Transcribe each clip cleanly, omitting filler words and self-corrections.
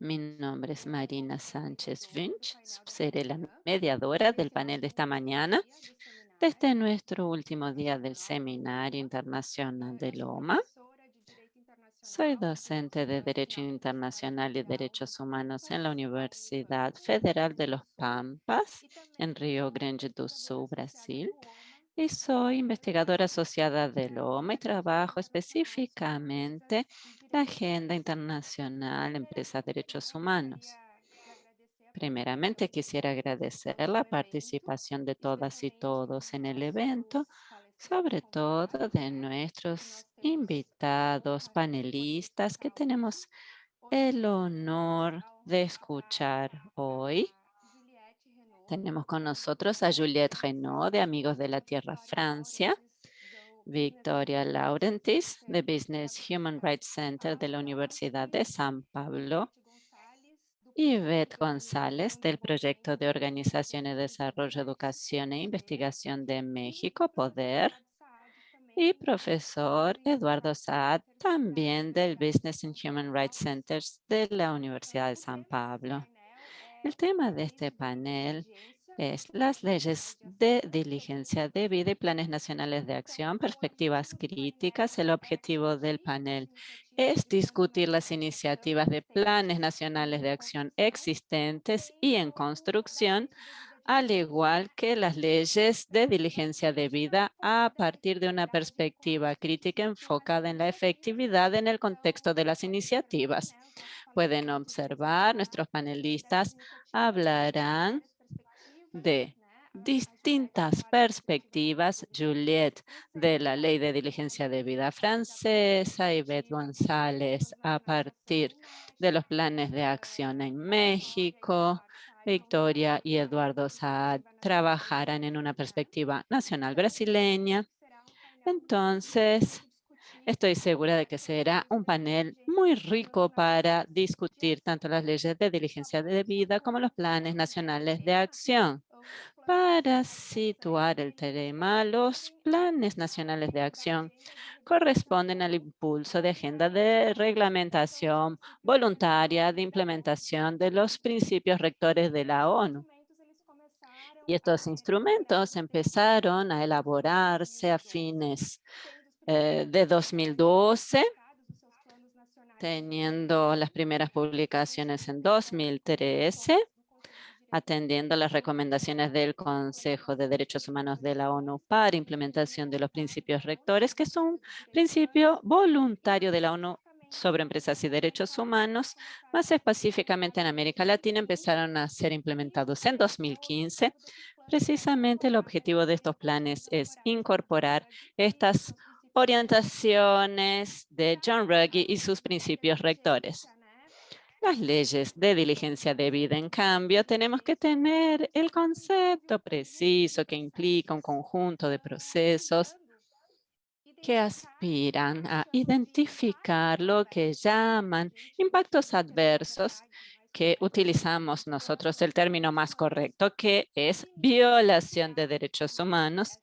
Mi nombre es Marina Sánchez Wünsch. Seré la mediadora del panel de esta mañana desde nuestro último día del Seminario Internacional de Loma. Soy docente de Derecho Internacional y Derechos Humanos en la Universidad Federal de Los Pampas, en Río Grande do Sul, Brasil. Y soy investigadora asociada de Loma y trabajo específicamente la Agenda Internacional Empresas Derechos Humanos. Primeramente, quisiera agradecer la participación de todas y todos en el evento, sobre todo de nuestros invitados panelistas que tenemos el honor de escuchar hoy. Tenemos con nosotros a Juliette Renaud, de Amigos de la Tierra Francia, Victoria Laurentis, de Business Human Rights Center de la Universidad de San Pablo, Ivette González, del Proyecto de Organización y Desarrollo, Educación e Investigación de México, PODER, y profesor Eduardo Saad, también del Business and Human Rights Centers de la Universidad de San Pablo. El tema de este panel es las leyes de diligencia debida y planes nacionales de acción, perspectivas críticas. El objetivo del panel es discutir las iniciativas de planes nacionales de acción existentes y en construcción, al igual que las leyes de diligencia debida a partir de una perspectiva crítica enfocada en la efectividad en el contexto de las iniciativas. Pueden observar, nuestros panelistas hablarán de distintas perspectivas. Juliette, de la Ley de Diligencia Debida francesa, Ivette González, a partir de los planes de acción en México. Victoria y Eduardo Saad trabajarán en una perspectiva nacional brasileña. Entonces, estoy segura de que será un panel muy rico para discutir tanto las leyes de diligencia debida como los planes nacionales de acción. Para situar el tema, los planes nacionales de acción corresponden al impulso de agenda de reglamentación voluntaria de implementación de los principios rectores de la ONU. Y estos instrumentos empezaron a elaborarse a fines de 2012, teniendo las primeras publicaciones en 2013, atendiendo las recomendaciones del Consejo de Derechos Humanos de la ONU para implementación de los principios rectores, que es un principio voluntario de la ONU sobre empresas y derechos humanos. Más específicamente en América Latina empezaron a ser implementados en 2015. Precisamente el objetivo de estos planes es incorporar estas orientaciones de John Ruggie y sus principios rectores. Las leyes de diligencia debida, en cambio, tenemos que tener el concepto preciso que implica un conjunto de procesos que aspiran a identificar lo que llaman impactos adversos, que utilizamos nosotros el término más correcto, que es violación de derechos humanos,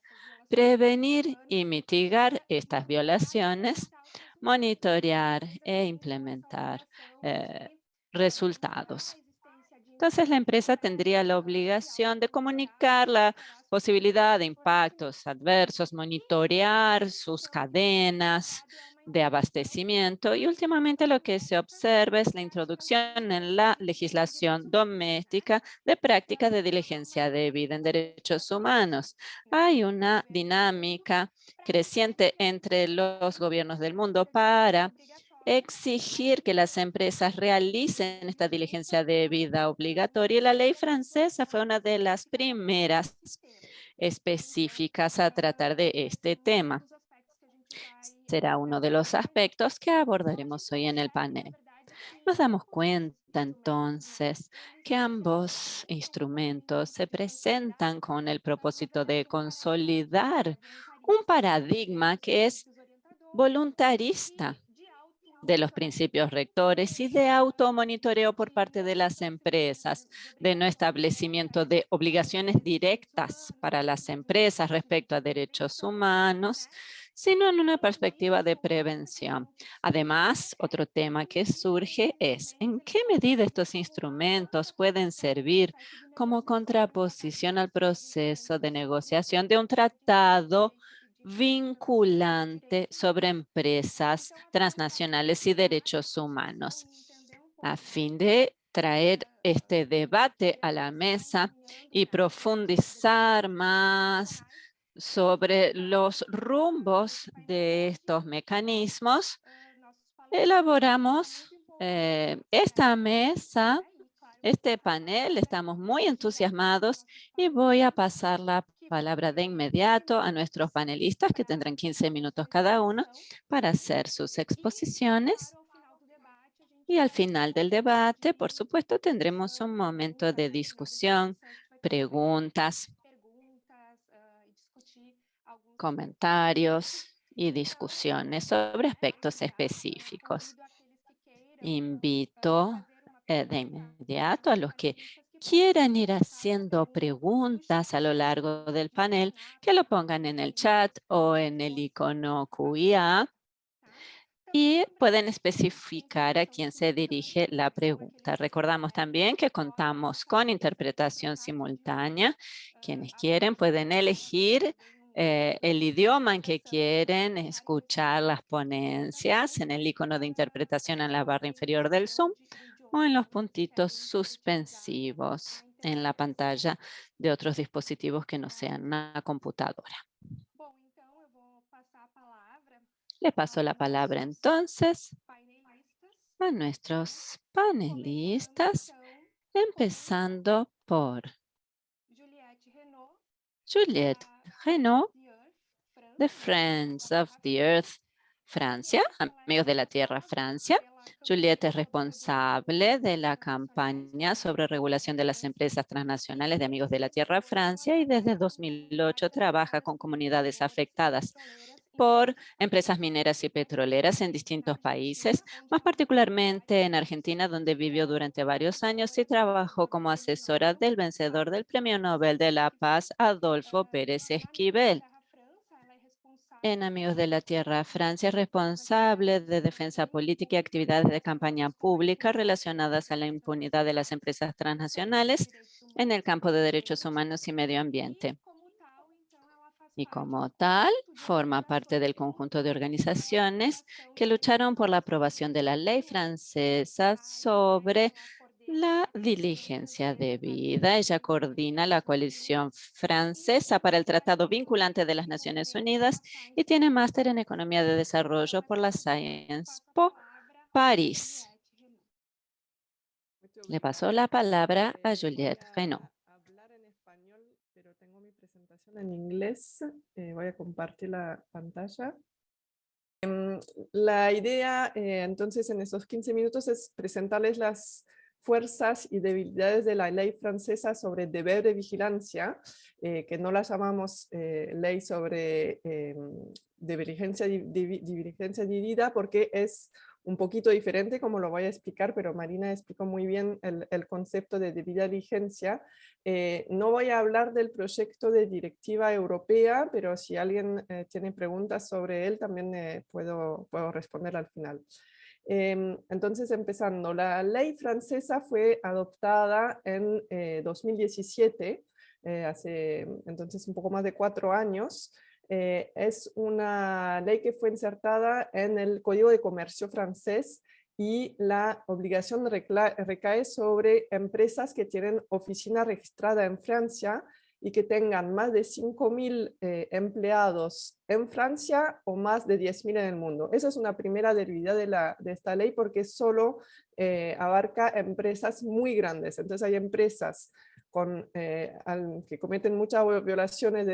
prevenir y mitigar estas violaciones, monitorear e implementar resultados. Entonces, la empresa tendría la obligación de comunicar la posibilidad de impactos adversos, monitorear sus cadenas de abastecimiento y últimamente lo que se observa es la introducción en la legislación doméstica de prácticas de diligencia debida en derechos humanos. Hay una dinámica creciente entre los gobiernos del mundo para exigir que las empresas realicen esta diligencia debida obligatoria. Y la ley francesa fue una de las primeras específicas a tratar de este tema. Será uno de los aspectos que abordaremos hoy en el panel. Nos damos cuenta entonces que ambos instrumentos se presentan con el propósito de consolidar un paradigma que es voluntarista de los principios rectores y de automonitoreo por parte de las empresas, de no establecimiento de obligaciones directas para las empresas respecto a derechos humanos, sino en una perspectiva de prevención. Además, otro tema que surge es ¿en qué medida estos instrumentos pueden servir como contraposición al proceso de negociación de un tratado vinculante sobre empresas transnacionales y derechos humanos? A fin de traer este debate a la mesa y profundizar más sobre los rumbos de estos mecanismos, elaboramos esta mesa, este panel. Estamos muy entusiasmados y voy a pasar la palabra de inmediato a nuestros panelistas, que tendrán 15 minutos cada uno para hacer sus exposiciones. Y al final del debate, por supuesto, tendremos un momento de discusión, preguntas, comentarios y discusiones sobre aspectos específicos. Invito de inmediato a los que quieran ir haciendo preguntas a lo largo del panel, que lo pongan en el chat o en el icono QIA, y pueden especificar a quién se dirige la pregunta. Recordamos también que contamos con interpretación simultánea. Quienes quieren pueden elegir el idioma en que quieren escuchar las ponencias en el icono de interpretación en la barra inferior del Zoom o en los puntitos suspensivos en la pantalla de otros dispositivos que no sean una computadora. Le paso la palabra entonces a nuestros panelistas, empezando por Juliette Renaud, de Friends of the Earth, Francia, Amigos de la Tierra, Francia. Juliette es responsable de la campaña sobre regulación de las empresas transnacionales de Amigos de la Tierra, Francia, y desde 2008 trabaja con comunidades afectadas por empresas mineras y petroleras en distintos países, más particularmente en Argentina, donde vivió durante varios años y trabajó como asesora del vencedor del Premio Nobel de la Paz, Adolfo Pérez Esquivel. En Amigos de la Tierra, Francia es responsable de defensa política y actividades de campaña pública relacionadas a la impunidad de las empresas transnacionales en el campo de derechos humanos y medio ambiente. Y como tal, forma parte del conjunto de organizaciones que lucharon por la aprobación de la ley francesa sobre la diligencia debida. Ella coordina la coalición francesa para el Tratado Vinculante de las Naciones Unidas y tiene máster en Economía de Desarrollo por la Sciences Po París. Le paso la palabra a Juliette Renaud. Hablar en español, pero tengo mi presentación en inglés. Voy a compartir la pantalla. La idea, entonces, en estos 15 minutos es presentarles las fuerzas y debilidades de la ley francesa sobre deber de vigilancia, que no la llamamos ley sobre diligencia dividida, porque es un poquito diferente, como lo voy a explicar, pero Marina explicó muy bien el concepto de debida diligencia. No voy a hablar del proyecto de directiva europea, pero si alguien tiene preguntas sobre él, también puedo responder al final. Entonces, empezando, la ley francesa fue adoptada en 2017, hace entonces un poco más de 4 años. Es una ley que fue insertada en el Código de Comercio francés y la obligación recae sobre empresas que tienen oficina registrada en Francia y que tengan más de 5.000 empleados en Francia o más de 10.000 en el mundo. Esa es una primera debilidad de esta ley, porque solo abarca empresas muy grandes. Entonces hay empresas que cometen muchas violaciones de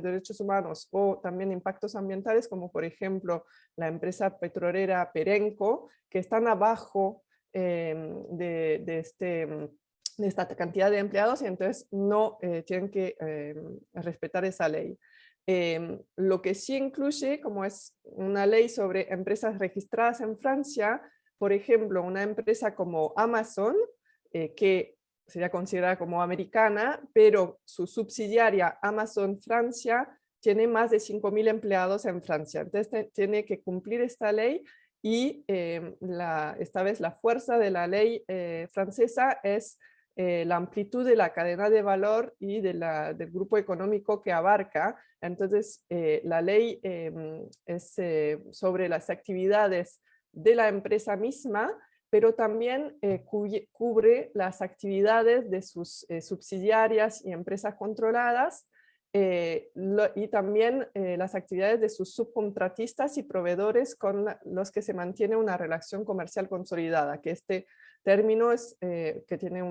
derechos humanos o también impactos ambientales, como por ejemplo la empresa petrolera Perenco, que están abajo de esta cantidad de empleados, y entonces no tienen que respetar esa ley. Lo que sí incluye, como es una ley sobre empresas registradas en Francia, por ejemplo, una empresa como Amazon, que sería considerada como americana, pero su subsidiaria Amazon Francia tiene más de 5.000 empleados en Francia. Entonces tiene que cumplir esta ley y esta vez la fuerza de la ley francesa es la amplitud de la cadena de valor y del grupo económico que abarca. Entonces, la ley es sobre las actividades de la empresa misma, pero también cubre las actividades de sus subsidiarias y empresas controladas, y también las actividades de sus subcontratistas y proveedores con los que se mantiene una relación comercial consolidada, que este término es, que tiene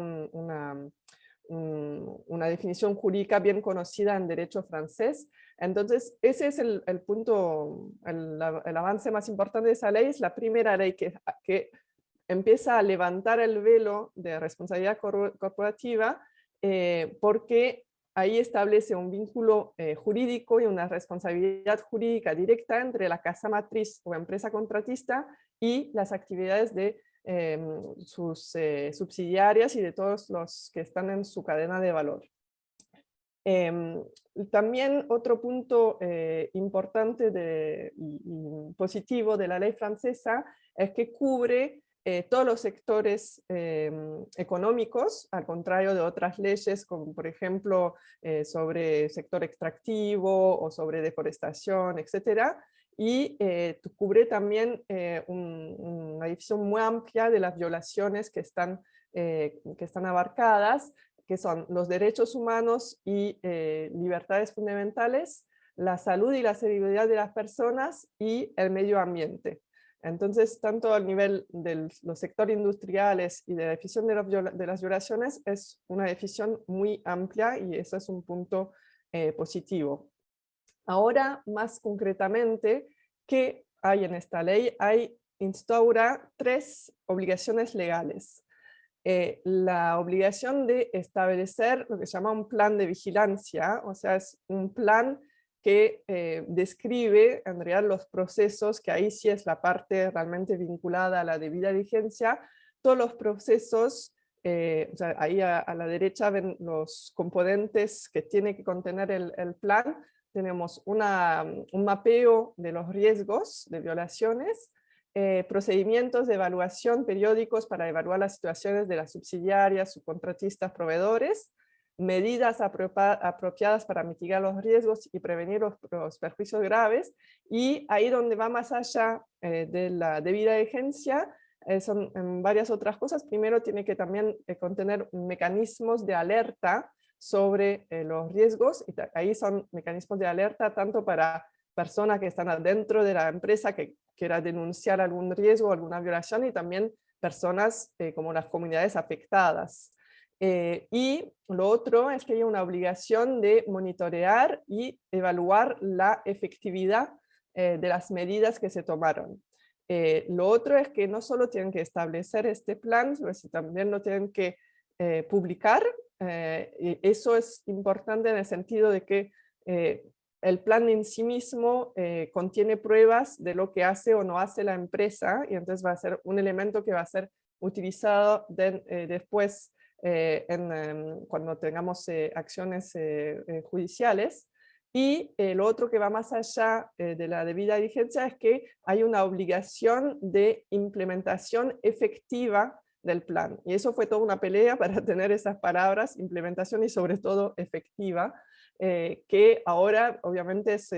una definición jurídica bien conocida en derecho francés. Entonces, ese es el punto, el avance más importante de esa ley. Es la primera ley que empieza a levantar el velo de responsabilidad corporativa, porque ahí establece un vínculo jurídico y una responsabilidad jurídica directa entre la casa matriz o empresa contratista y las actividades de sus subsidiarias y de todos los que están en su cadena de valor. También otro punto importante y positivo de la ley francesa es que cubre todos los sectores económicos, al contrario de otras leyes, como por ejemplo sobre sector extractivo o sobre deforestación, etcétera, y cubre también una división muy amplia de las violaciones que están abarcadas, que son los derechos humanos y libertades fundamentales, la salud y la seguridad de las personas y el medio ambiente. Entonces, tanto al nivel de los sectores industriales y de la definición de las violaciones, es una definición muy amplia y eso es un punto positivo. Ahora, más concretamente, ¿qué hay en esta ley? Instaura 3 obligaciones legales. La obligación de establecer lo que se llama un plan de vigilancia, o sea, es un plan que describe en realidad los procesos, que ahí sí es la parte realmente vinculada a la debida diligencia, todos los procesos, o sea, ahí a la derecha ven los componentes que tiene que contener el plan. Tenemos un mapeo de los riesgos de violaciones, procedimientos de evaluación periódicos para evaluar las situaciones de las subsidiarias, subcontratistas, proveedores, medidas apropiadas para mitigar los riesgos y prevenir los perjuicios graves, y ahí donde va más allá de la debida diligencia, son varias otras cosas. Primero tiene que también contener mecanismos de alerta sobre los riesgos, y ahí son mecanismos de alerta tanto para personas que están adentro de la empresa que quiera denunciar algún riesgo o alguna violación, y también personas como las comunidades afectadas. Y lo otro es que hay una obligación de monitorear y evaluar la efectividad de las medidas que se tomaron. Lo otro es que no solo tienen que establecer este plan, sino que también lo tienen que publicar. Y eso es importante en el sentido de que el plan en sí mismo contiene pruebas de lo que hace o no hace la empresa, y entonces va a ser un elemento que va a ser utilizado después cuando tengamos acciones judiciales. Y lo otro que va más allá de la debida diligencia es que hay una obligación de implementación efectiva del plan. Y eso fue toda una pelea para tener esas palabras, implementación y sobre todo efectiva, que ahora obviamente es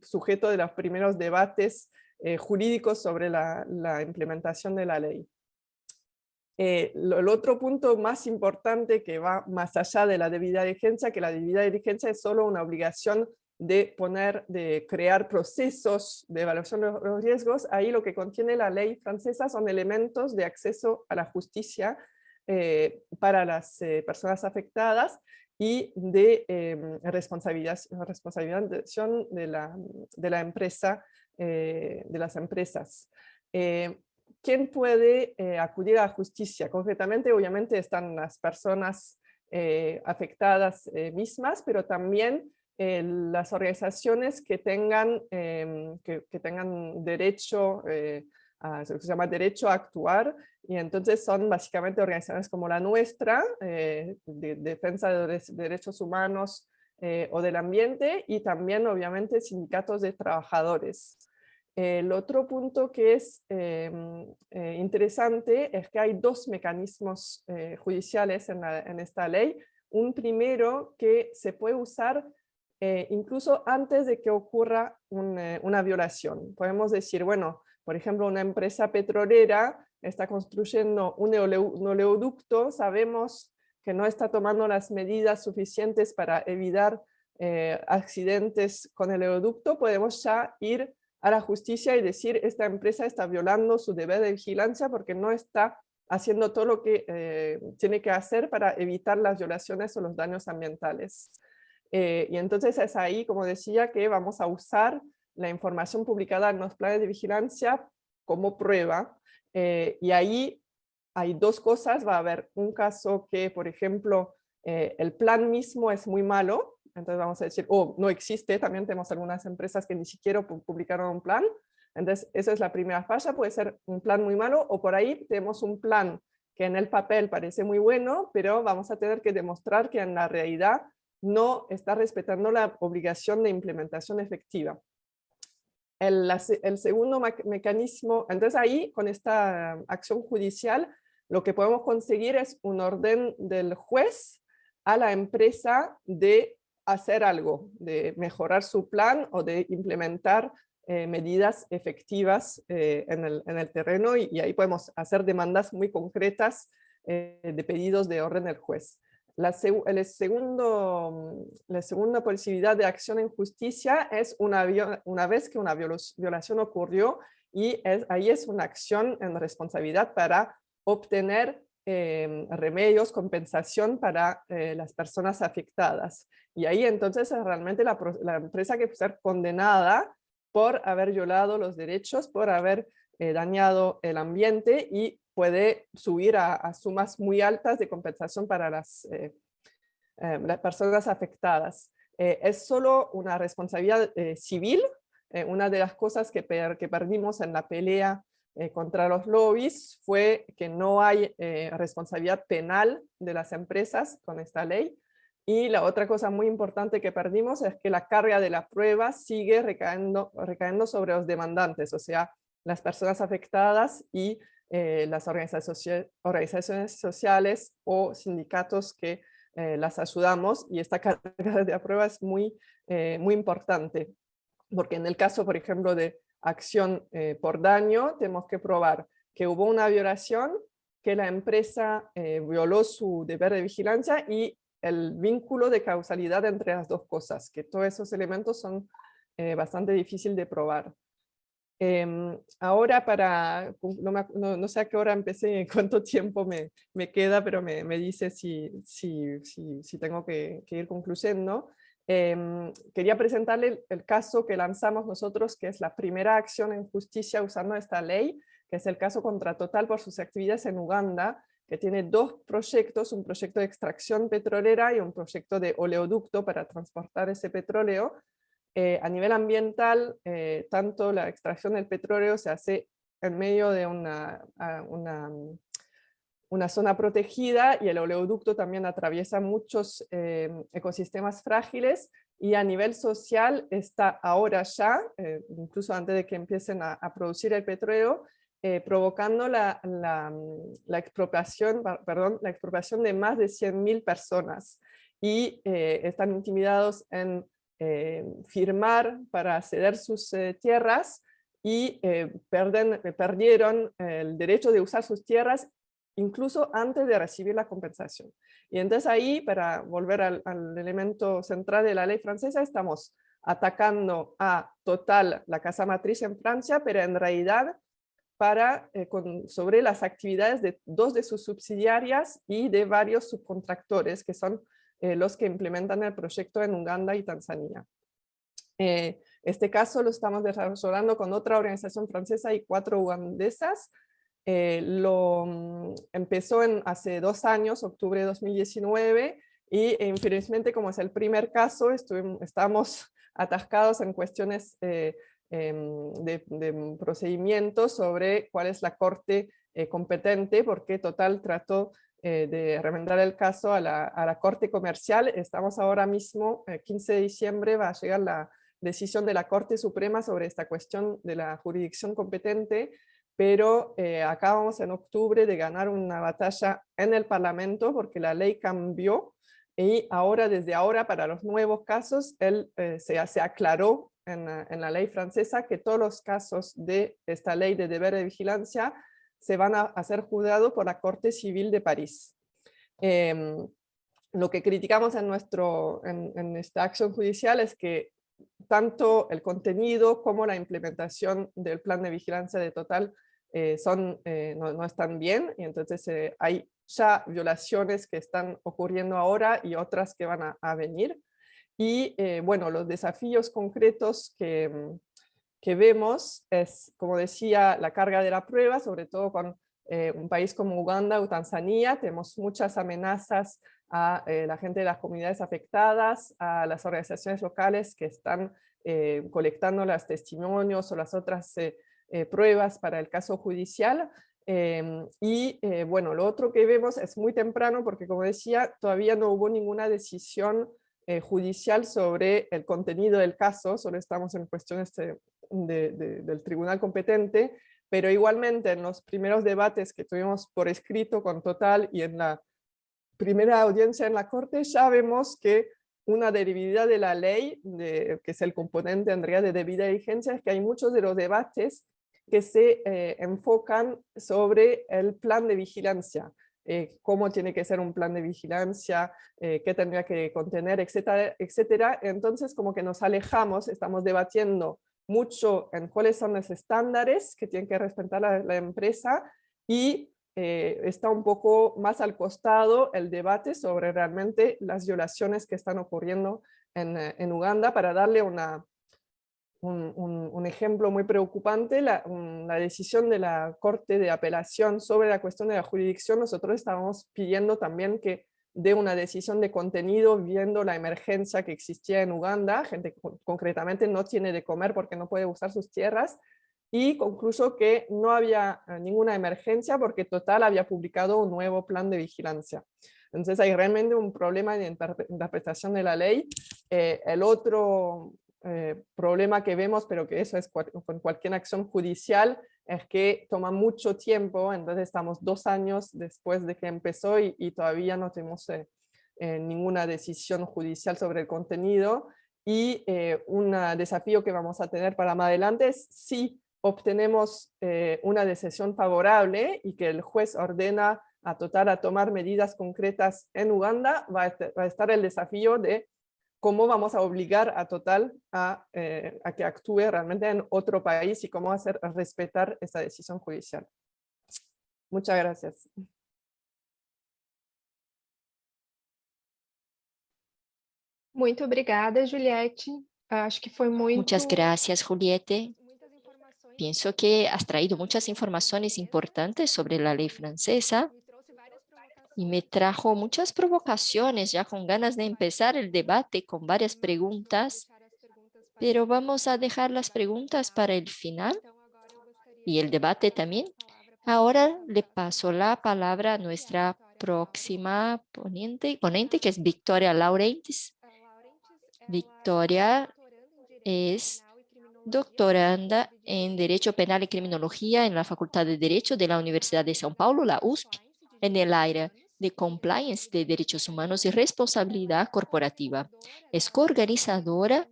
sujeto de los primeros debates jurídicos sobre la implementación de la ley. El otro punto más importante, que va más allá de la debida diligencia, que la debida diligencia es solo una obligación de crear procesos de evaluación de los riesgos. Ahí lo que contiene la ley francesa son elementos de acceso a la justicia para las personas afectadas y de responsabilización de la empresa, de las empresas. ¿Quién puede acudir a la justicia? Concretamente, obviamente, están las personas afectadas mismas, pero también las organizaciones que tengan, que tengan derecho, se llama derecho a actuar, y entonces son básicamente organizaciones como la nuestra, de defensa de derechos humanos o del ambiente, y también obviamente sindicatos de trabajadores. El otro punto que es interesante es que hay dos mecanismos judiciales en esta ley. Un primero que se puede usar incluso antes de que ocurra una violación. Podemos decir, bueno, por ejemplo, una empresa petrolera está construyendo un oleoducto, sabemos que no está tomando las medidas suficientes para evitar accidentes con el oleoducto, podemos ya ir a la justicia y decir, esta empresa está violando su deber de vigilancia porque no está haciendo todo lo que tiene que hacer para evitar las violaciones o los daños ambientales. Y entonces es ahí, como decía, que vamos a usar la información publicada en los planes de vigilancia como prueba. Y ahí hay dos cosas. Va a haber un caso que, por ejemplo, el plan mismo es muy malo. Entonces vamos a decir, oh, no existe. También tenemos algunas empresas que ni siquiera publicaron un plan. Entonces esa es la primera falla. Puede ser un plan muy malo, o por ahí tenemos un plan que en el papel parece muy bueno, pero vamos a tener que demostrar que en la realidad no está respetando la obligación de implementación efectiva. El segundo mecanismo, entonces ahí con esta acción judicial, lo que podemos conseguir es un orden del juez a la empresa de hacer algo, de mejorar su plan o de implementar medidas efectivas en el terreno, y ahí podemos hacer demandas muy concretas de pedidos de orden del juez. La segunda posibilidad de acción en justicia es una vez que una violación ocurrió, y ahí es una acción en responsabilidad para obtener remedios, compensación para las personas afectadas. Y ahí entonces es realmente la empresa que puede ser condenada por haber violado los derechos, por haber dañado el ambiente, y puede subir a sumas muy altas de compensación para las personas afectadas. Es solo una responsabilidad civil. Una de las cosas que perdimos en la pelea contra los lobbies fue que no hay responsabilidad penal de las empresas con esta ley. Y la otra cosa muy importante que perdimos es que la carga de la prueba sigue recayendo sobre los demandantes, o sea, las personas afectadas y las organizaciones sociales o sindicatos que las ayudamos, y esta carga de prueba es muy importante, porque en el caso, por ejemplo, de acción por daño, tenemos que probar que hubo una violación, que la empresa violó su deber de vigilancia, y el vínculo de causalidad entre las dos cosas, que todos esos elementos son bastante difíciles de probar. Ahora no sé a qué hora empecé, cuánto tiempo me queda, pero me dice si tengo que ir concluyendo. Quería presentarle el caso que lanzamos nosotros, que es la primera acción en justicia usando esta ley, que es el caso contra Total por sus actividades en Uganda, que tiene dos proyectos, un proyecto de extracción petrolera y un proyecto de oleoducto para transportar ese petróleo. A nivel ambiental, tanto la extracción del petróleo se hace en medio de una zona protegida, y el oleoducto también atraviesa muchos ecosistemas frágiles, y a nivel social está ahora ya, incluso antes de que empiecen a producir el petróleo, provocando la expropiación de más de 100.000 personas, y están intimidados en firmar para ceder sus tierras, y perdieron el derecho de usar sus tierras incluso antes de recibir la compensación. Y entonces ahí, para volver al elemento central de la ley francesa, estamos atacando a Total, la casa matriz en Francia, pero en realidad sobre las actividades de dos de sus subsidiarias y de varios subcontractores, que son los que implementan el proyecto en Uganda y Tanzania. Este caso lo estamos desarrollando con otra organización francesa y 4 ugandesas. Empezó hace 2 años, octubre de 2019, Y infelizmente, como es el primer caso, estamos atascados en cuestiones de procedimientos sobre cuál es la corte competente, porque Total trató de remendar el caso a la Corte Comercial. Estamos ahora mismo, 15 de diciembre, va a llegar la decisión de la Corte Suprema sobre esta cuestión de la jurisdicción competente, pero acabamos en octubre de ganar una batalla en el Parlamento porque la ley cambió y ahora, desde ahora, para los nuevos casos, se aclaró en la ley francesa que todos los casos de esta ley de deber de vigilancia se van a ser juzgados por la Corte Civil de París. Lo que criticamos en esta acción judicial es que tanto el contenido como la implementación del plan de vigilancia de Total no están bien, y entonces hay ya violaciones que están ocurriendo ahora y otras que van a venir. Y bueno, los desafíos concretos que vemos es, como decía, la carga de la prueba, sobre todo con un país como Uganda o Tanzania. Tenemos muchas amenazas a la gente de las comunidades afectadas, a las organizaciones locales que están colectando los testimonios o las otras pruebas para el caso judicial. Bueno, lo otro que vemos es muy temprano porque, como decía, todavía no hubo ninguna decisión judicial sobre el contenido del caso, solo estamos en cuestiones del tribunal competente, pero igualmente en los primeros debates que tuvimos por escrito con Total y en la primera audiencia en la Corte, ya vemos que una debilidad de la ley, que es el componente, Andrea, de debida diligencia, es que hay muchos de los debates que se enfocan sobre el plan de vigilancia, cómo tiene que ser un plan de vigilancia, qué tendría que contener, etcétera, etcétera. Entonces, como que nos alejamos, estamos debatiendo mucho en cuáles son los estándares que tiene que respetar la empresa, y está un poco más al costado el debate sobre realmente las violaciones que están ocurriendo en Uganda. Para darle un ejemplo muy preocupante, la decisión de la Corte de Apelación sobre la cuestión de la jurisdicción, nosotros estábamos pidiendo también que dé una decisión de contenido viendo la emergencia que existía en Uganda, gente que concretamente no tiene de comer porque no puede usar sus tierras, y concluso que no había ninguna emergencia porque Total había publicado un nuevo plan de vigilancia. Entonces hay realmente un problema de interpretación de la ley. El otro problema que vemos, pero que eso es con cualquier acción judicial, es que toma mucho tiempo. Entonces estamos 2 años después de que empezó y todavía no tenemos ninguna decisión judicial sobre el contenido. Y un desafío que vamos a tener para más adelante es si obtenemos una decisión favorable y que el juez ordena a Total a tomar medidas concretas en Uganda, va a estar el desafío de cómo vamos a obligar a Total a que actúe realmente en otro país y cómo hacer respetar esa decisión judicial. Muchas gracias. Muito obrigada, Juliette. Acho que foi Muchas gracias, Juliette. Pienso que has traído muchas informaciones importantes sobre la ley francesa y me trajo muchas provocaciones, ya con ganas de empezar el debate con varias preguntas, pero vamos a dejar las preguntas para el final y el debate también. Ahora le paso la palabra a nuestra próxima ponente, que es Victoria Laurentiis. Victoria es doctoranda en Derecho Penal y Criminología en la Facultad de Derecho de la Universidad de São Paulo, la USP, en el área de Compliance de Derechos Humanos y Responsabilidad Corporativa. Es coorganizadora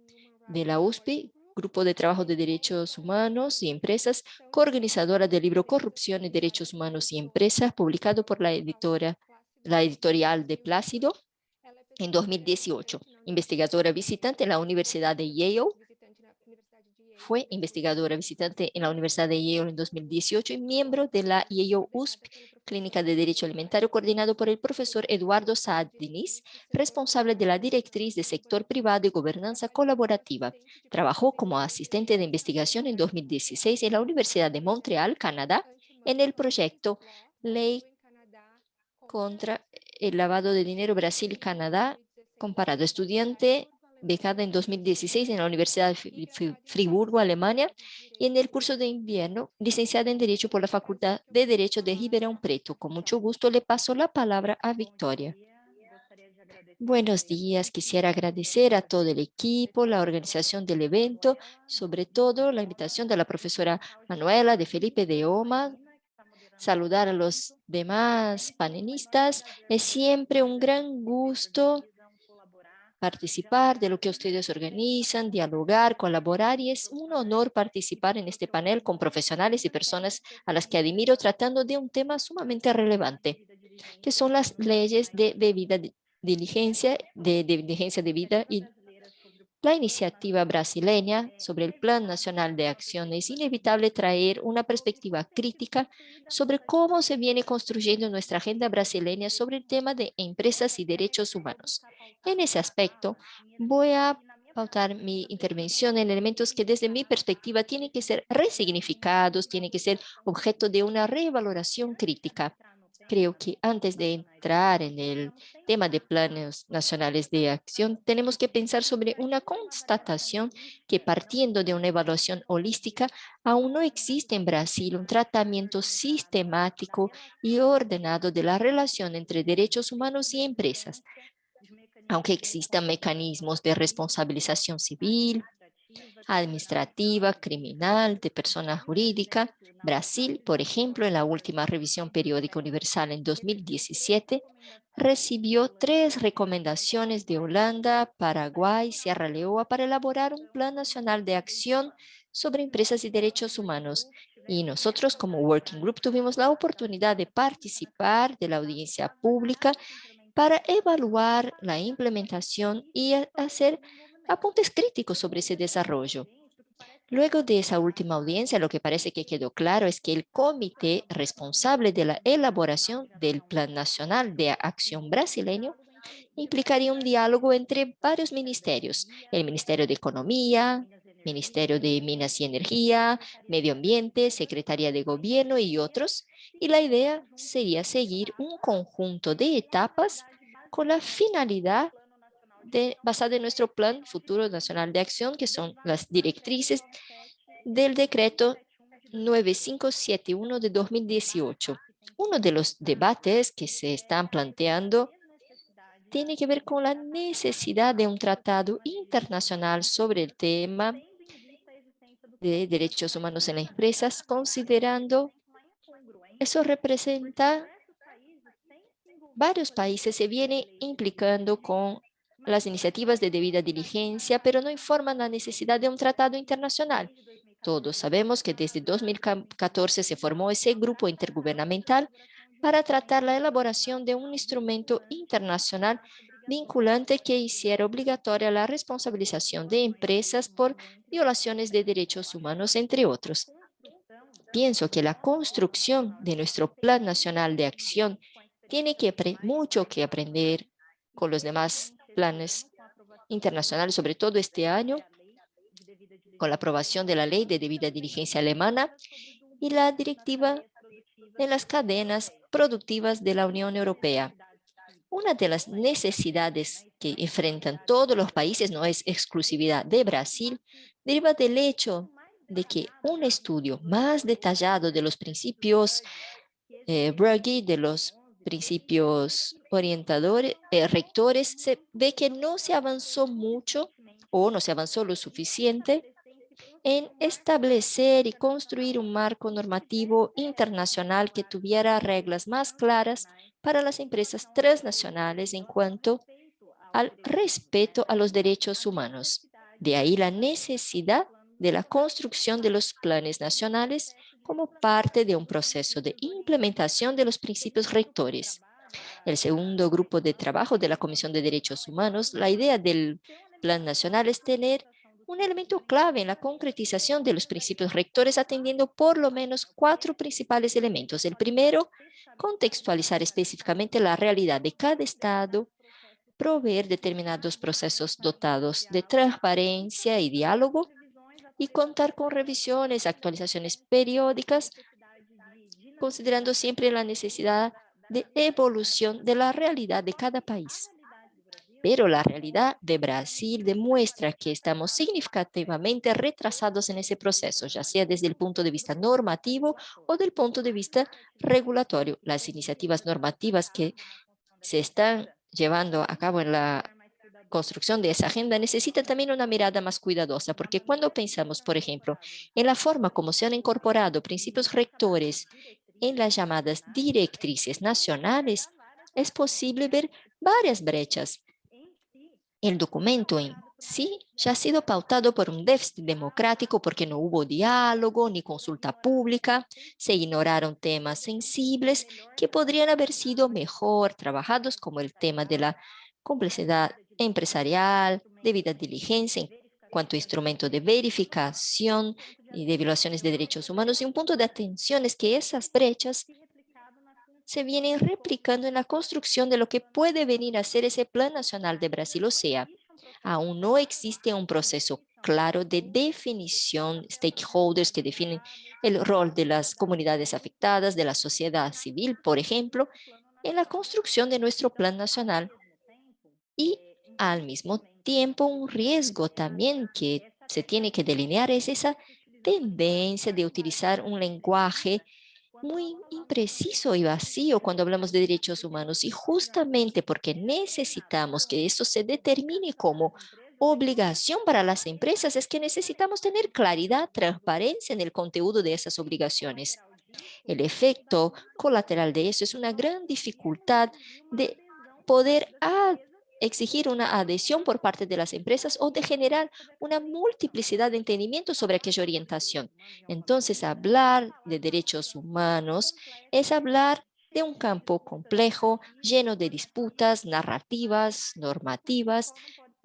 de la USP, Grupo de Trabajo de Derechos Humanos y Empresas, coorganizadora del libro Corrupción y Derechos Humanos y Empresas, publicado por la editorial de Plácido en 2018. Investigadora visitante en la Universidad de Yale. Fue investigadora visitante en la Universidad de Yale en 2018 y miembro de la Yale USP Clínica de Derecho Alimentario, coordinado por el profesor Eduardo Saad Diniz, responsable de la directriz de sector privado y gobernanza colaborativa. Trabajó como asistente de investigación en 2016 en la Universidad de Montreal, Canadá, en el proyecto Ley contra el lavado de dinero Brasil y Canadá comparado. Estudiante becada en 2016 en la Universidad de Friburgo, Alemania, y en el curso de invierno, licenciada en Derecho por la Facultad de Derecho de Ribeirão Preto. Con mucho gusto le paso la palabra a Victoria. Buenos días, quisiera agradecer a todo el equipo, la organización del evento, sobre todo la invitación de la profesora Manuela, de Felipe de OMA, saludar a los demás panelistas. Es siempre un gran gusto participar de lo que ustedes organizan, dialogar, colaborar, y es un honor participar en este panel con profesionales y personas a las que admiro tratando de un tema sumamente relevante, que son las leyes de diligencia de vida y la iniciativa brasileña sobre el Plan Nacional de Acción. Es inevitable traer una perspectiva crítica sobre cómo se viene construyendo nuestra agenda brasileña sobre el tema de empresas y derechos humanos. En ese aspecto, voy a pautar mi intervención en elementos que desde mi perspectiva tienen que ser resignificados, tienen que ser objeto de una revaloración crítica. Creo que antes de entrar en el tema de planes nacionales de acción, tenemos que pensar sobre una constatación que, partiendo de una evaluación holística, aún no existe en Brasil un tratamiento sistemático y ordenado de la relación entre derechos humanos y empresas. Aunque existan mecanismos de responsabilización civil, administrativa, criminal, de persona jurídica, Brasil, por ejemplo, en la última revisión periódica universal en 2017, recibió 3 recomendaciones de Holanda, Paraguay y Sierra Leona para elaborar un plan nacional de acción sobre empresas y derechos humanos. Y nosotros, como Working Group, tuvimos la oportunidad de participar de la audiencia pública para evaluar la implementación y hacer apuntes críticos sobre ese desarrollo. Luego de esa última audiencia, lo que parece que quedó claro es que el comité responsable de la elaboración del Plan Nacional de Acción brasileño implicaría un diálogo entre varios ministerios: el Ministerio de Economía, Ministerio de Minas y Energía, Medio Ambiente, Secretaría de Gobierno y otros. Y la idea sería seguir un conjunto de etapas con la finalidad basada en nuestro Plan Futuro Nacional de Acción, que son las directrices del decreto 9571 de 2018. Uno de los debates que se están planteando tiene que ver con la necesidad de un tratado internacional sobre el tema de derechos humanos en las empresas, considerando eso representa varios países se vienen implicando con las iniciativas de debida diligencia, pero no informan la necesidad de un tratado internacional. Todos sabemos que desde 2014 se formó ese grupo intergubernamental para tratar la elaboración de un instrumento internacional vinculante que hiciera obligatoria la responsabilización de empresas por violaciones de derechos humanos, entre otros. Pienso que la construcción de nuestro Plan Nacional de Acción tiene mucho que aprender con los demás planes internacionales, sobre todo este año, con la aprobación de la Ley de Debida Diligencia alemana y la Directiva de las Cadenas Productivas de la Unión Europea. Una de las necesidades que enfrentan todos los países, no es exclusividad de Brasil, deriva del hecho de que un estudio más detallado de los principios Brugge, de los principios orientadores, rectores, se ve que no se avanzó mucho o no se avanzó lo suficiente en establecer y construir un marco normativo internacional que tuviera reglas más claras para las empresas transnacionales en cuanto al respeto a los derechos humanos. De ahí la necesidad de la construcción de los planes nacionales como parte de un proceso de implementación de los principios rectores. El segundo grupo de trabajo de la Comisión de Derechos Humanos, la idea del Plan Nacional es tener un elemento clave en la concretización de los principios rectores, atendiendo por lo menos 4 principales elementos. El primero, contextualizar específicamente la realidad de cada estado, proveer determinados procesos dotados de transparencia y diálogo, y contar con revisiones, actualizaciones periódicas, considerando siempre la necesidad de evolución de la realidad de cada país. Pero la realidad de Brasil demuestra que estamos significativamente retrasados en ese proceso, ya sea desde el punto de vista normativo o del punto de vista regulatorio. Las iniciativas normativas que se están llevando a cabo en la construcción de esa agenda necesitan también una mirada más cuidadosa, porque cuando pensamos, por ejemplo, en la forma como se han incorporado principios rectores en las llamadas directrices nacionales, es posible ver varias brechas. El documento en sí ya ha sido pautado por un déficit democrático porque no hubo diálogo ni consulta pública, se ignoraron temas sensibles que podrían haber sido mejor trabajados, como el tema de la complejidad empresarial, debida diligencia en cuanto a instrumento de verificación y de violaciones de derechos humanos. Y un punto de atención es que esas brechas se vienen replicando en la construcción de lo que puede venir a ser ese Plan Nacional de Brasil. O sea, aún no existe un proceso claro de definición, stakeholders que definen el rol de las comunidades afectadas, de la sociedad civil, por ejemplo, en la construcción de nuestro Plan Nacional. Y al mismo tiempo, un riesgo también que se tiene que delinear es esa tendencia de utilizar un lenguaje muy impreciso y vacío cuando hablamos de derechos humanos, y justamente porque necesitamos que eso se determine como obligación para las empresas, es que necesitamos tener claridad, transparencia en el contenido de esas obligaciones. El efecto colateral de eso es una gran dificultad de poder exigir una adhesión por parte de las empresas o de generar una multiplicidad de entendimientos sobre aquella orientación. Entonces, hablar de derechos humanos es hablar de un campo complejo, lleno de disputas, narrativas, normativas,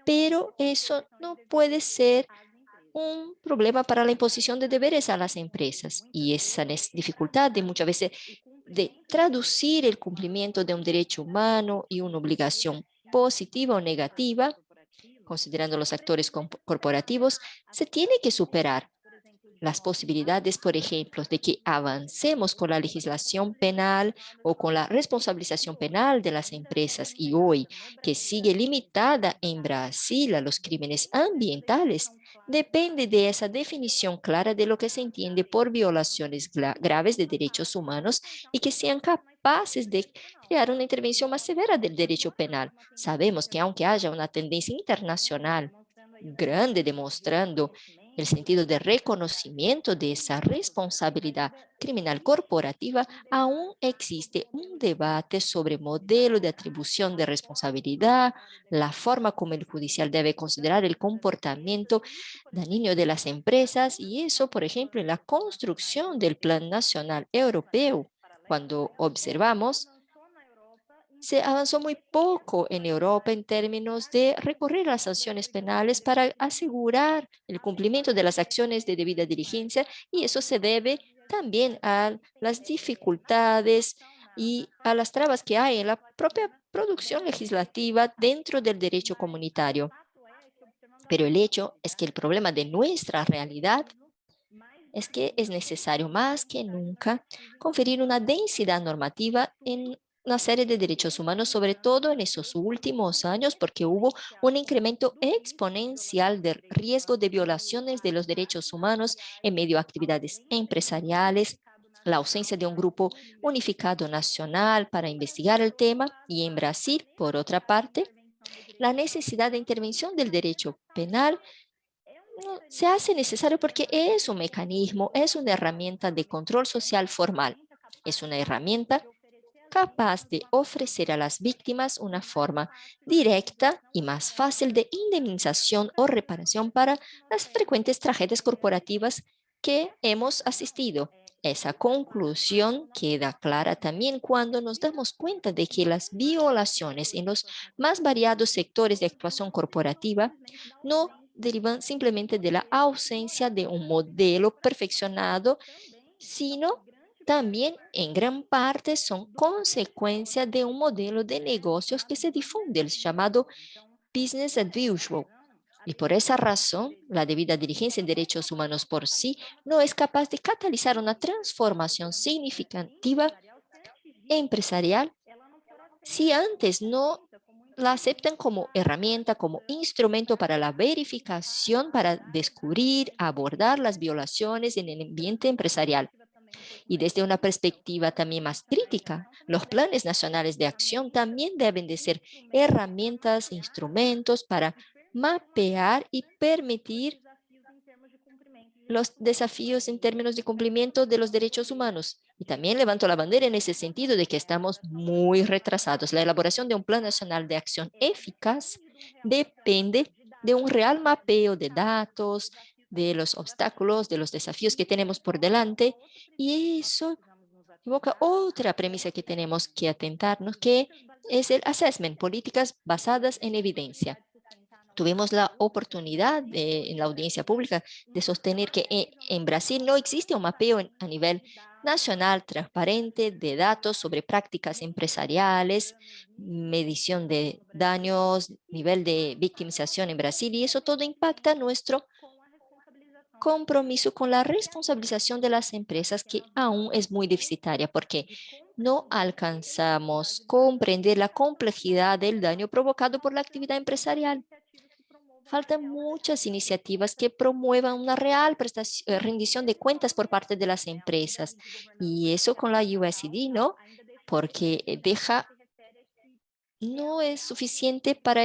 pero eso no puede ser un problema para la imposición de deberes a las empresas, y esa dificultad de muchas veces de traducir el cumplimiento de un derecho humano y una obligación positiva o negativa, considerando los actores corporativos, se tiene que superar. Las posibilidades, por ejemplo, de que avancemos con la legislación penal o con la responsabilización penal de las empresas, y hoy que sigue limitada en Brasil a los crímenes ambientales, depende de esa definición clara de lo que se entiende por violaciones graves de derechos humanos y que sean capaces de crear una intervención más severa del derecho penal. Sabemos que aunque haya una tendencia internacional grande demostrando el sentido de reconocimiento de esa responsabilidad criminal corporativa, aún existe un debate sobre modelo de atribución de responsabilidad, la forma como el judicial debe considerar el comportamiento dañino de las empresas, y eso, por ejemplo, en la construcción del Plan Nacional Europeo. Cuando observamos, se avanzó muy poco en Europa en términos de recurrir a las sanciones penales para asegurar el cumplimiento de las acciones de debida diligencia, y eso se debe también a las dificultades y a las trabas que hay en la propia producción legislativa dentro del derecho comunitario. Pero el hecho es que el problema de nuestra realidad es que es necesario más que nunca conferir una densidad normativa en una serie de derechos humanos, sobre todo en esos últimos años, porque hubo un incremento exponencial de riesgo de violaciones de los derechos humanos en medio de actividades empresariales, la ausencia de un grupo unificado nacional para investigar el tema, y en Brasil, por otra parte, la necesidad de intervención del derecho penal se hace necesario porque es un mecanismo, es una herramienta de control social formal. Es una herramienta capaz de ofrecer a las víctimas una forma directa y más fácil de indemnización o reparación para las frecuentes tragedias corporativas que hemos asistido. Esa conclusión queda clara también cuando nos damos cuenta de que las violaciones en los más variados sectores de actuación corporativa no derivan simplemente de la ausencia de un modelo perfeccionado, sino también en gran parte son consecuencia de un modelo de negocios que se difunde, el llamado business as usual. Y por esa razón, la debida diligencia en derechos humanos por sí no es capaz de catalizar una transformación significativa empresarial si antes no la aceptan como herramienta, como instrumento para la verificación, para descubrir, abordar las violaciones en el ambiente empresarial. Y desde una perspectiva también más crítica, los planes nacionales de acción también deben de ser herramientas, instrumentos para mapear y permitir los desafíos en términos de cumplimiento de los derechos humanos. Y también levanto la bandera en ese sentido de que estamos muy retrasados. La elaboración de un plan nacional de acción eficaz depende de un real mapeo de datos, de los obstáculos, de los desafíos que tenemos por delante. Y eso evoca otra premisa que tenemos que atentarnos, que es el assessment, políticas basadas en evidencia. Tuvimos la oportunidad en la audiencia pública de sostener que en Brasil no existe un mapeo a nivel nacional transparente de datos sobre prácticas empresariales, medición de daños, nivel de victimización en Brasil, y eso todo impacta nuestro compromiso con la responsabilización de las empresas, que aún es muy deficitaria porque no alcanzamos comprender la complejidad del daño provocado por la actividad empresarial. Faltan muchas iniciativas que promuevan una real rendición de cuentas por parte de las empresas. Y eso con la USD, ¿no? Porque no es suficiente para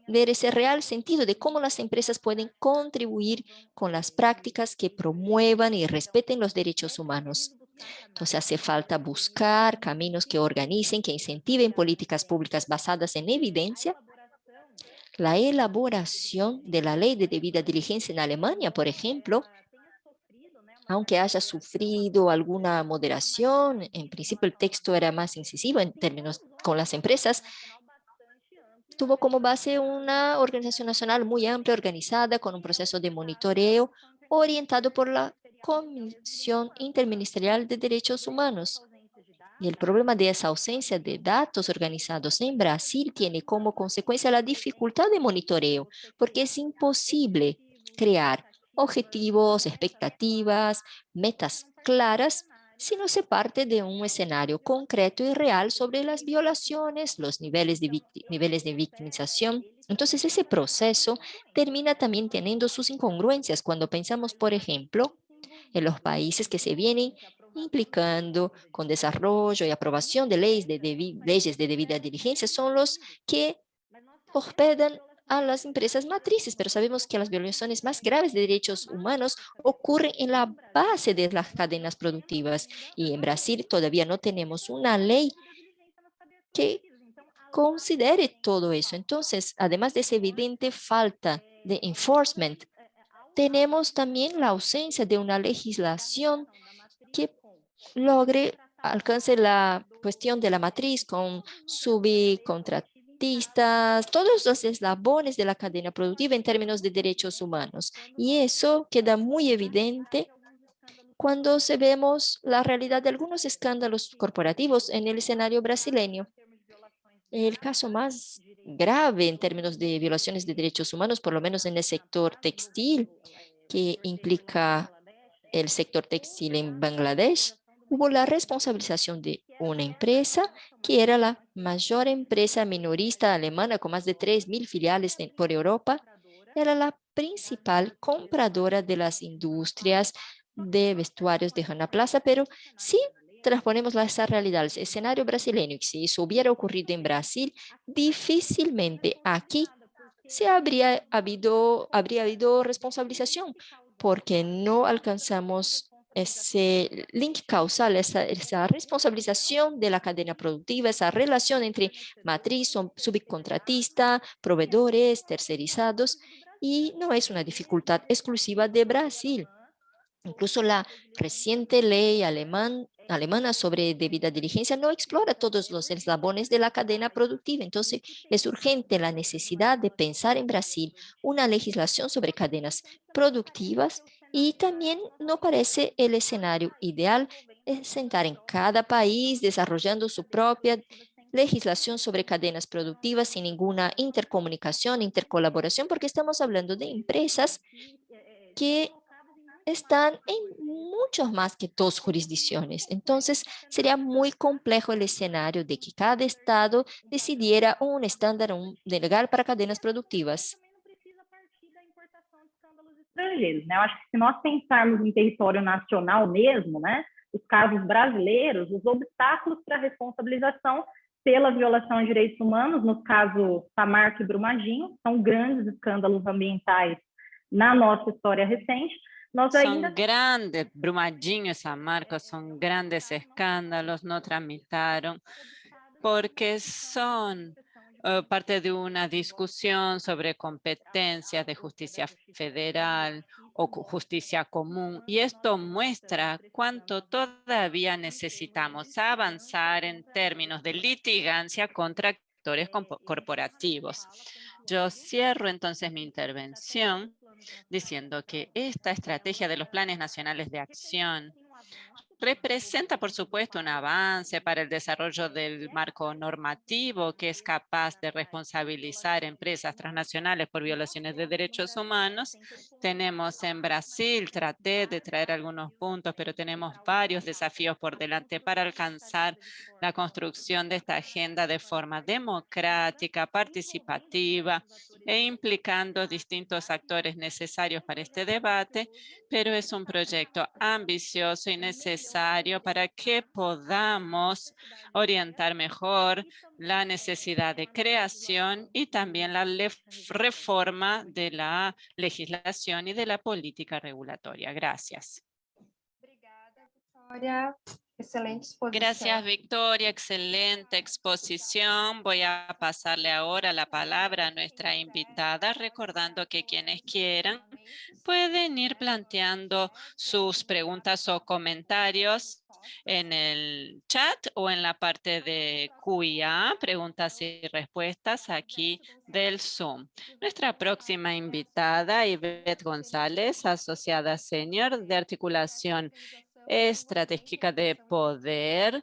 ver ese real sentido de cómo las empresas pueden contribuir con las prácticas que promuevan y respeten los derechos humanos. Entonces hace falta buscar caminos que organicen, que incentiven políticas públicas basadas en evidencia. La elaboración de la ley de debida diligencia en Alemania, por ejemplo, aunque haya sufrido alguna moderación, en principio el texto era más incisivo en términos con las empresas, tuvo como base una organización nacional muy amplia, organizada, con un proceso de monitoreo orientado por la Comisión Interministerial de Derechos Humanos. Y el problema de esa ausencia de datos organizados en Brasil tiene como consecuencia la dificultad de monitoreo, porque es imposible crear objetivos, expectativas, metas claras si no se parte de un escenario concreto y real sobre las violaciones, los niveles de victimización. Entonces, ese proceso termina también teniendo sus incongruencias cuando pensamos, por ejemplo, en los países que se vienen implicando con desarrollo y aprobación de leyes de debida diligencia, son los que hospedan a las empresas matrices, pero sabemos que las violaciones más graves de derechos humanos ocurren en la base de las cadenas productivas, y en Brasil todavía no tenemos una ley que considere todo eso. Entonces, además de esa evidente falta de enforcement, tenemos también la ausencia de una legislación que alcance la cuestión de la matriz con subcontratistas, todos los eslabones de la cadena productiva en términos de derechos humanos. Y eso queda muy evidente cuando vemos la realidad de algunos escándalos corporativos en el escenario brasileño. El caso más grave en términos de violaciones de derechos humanos, por lo menos en el sector textil, que implica el sector textil en Bangladesh, hubo la responsabilización de una empresa que era la mayor empresa minorista alemana con más de 3.000 filiales por Europa. Era la principal compradora de las industrias de vestuarios de Rana Plaza, pero sí transponemos esa realidad al escenario brasileño, y si eso hubiera ocurrido en Brasil, difícilmente aquí habría habido responsabilización, porque no alcanzamos ese link causal, esa responsabilización de la cadena productiva, esa relación entre matriz, subcontratista, proveedores, tercerizados, y no es una dificultad exclusiva de Brasil. Incluso la reciente ley alemana sobre debida diligencia no explora todos los eslabones de la cadena productiva. Entonces, es urgente la necesidad de pensar en Brasil una legislación sobre cadenas productivas, y también no parece el escenario ideal sentar en cada país desarrollando su propia legislación sobre cadenas productivas sin ninguna intercomunicación, intercolaboración, porque estamos hablando de empresas que están en muchos más que 2 jurisdicciones. Entonces, sería muy complejo el escenario de que cada estado decidiera un estándar legal para cadenas productivas. Estrangeiros, né? Eu acho que se nós pensarmos em território nacional mesmo, né, os casos brasileiros, os obstáculos para a responsabilização pela violação de direitos humanos, no caso Samarco e Brumadinho, são grandes escândalos ambientais na nossa história recente. Nós ainda... Son grandes, Brumadinho y San Marcos son grandes escándalos, no tramitaron, porque son parte de una discusión sobre competencias de justicia federal o justicia común, y esto muestra cuánto todavía necesitamos avanzar en términos de litigancia contra actores corporativos. Yo cierro entonces mi intervención diciendo que esta estrategia de los planes nacionales de acción representa, por supuesto, un avance para el desarrollo del marco normativo que es capaz de responsabilizar empresas transnacionales por violaciones de derechos humanos. Tenemos en Brasil, traté de traer algunos puntos, pero tenemos varios desafíos por delante para alcanzar la construcción de esta agenda de forma democrática, participativa e implicando distintos actores necesarios para este debate, pero es un proyecto ambicioso y necesario para que podamos orientar mejor la necesidad de creación y también la reforma de la legislación y de la política regulatoria. Gracias. Gracias, Victoria. Excelente exposición. Voy a pasarle ahora la palabra a nuestra invitada, recordando que quienes quieran pueden ir planteando sus preguntas o comentarios en el chat o en la parte de Q&A, preguntas y respuestas aquí del Zoom. Nuestra próxima invitada, Ivette González, asociada senior de articulación estratégica de poder,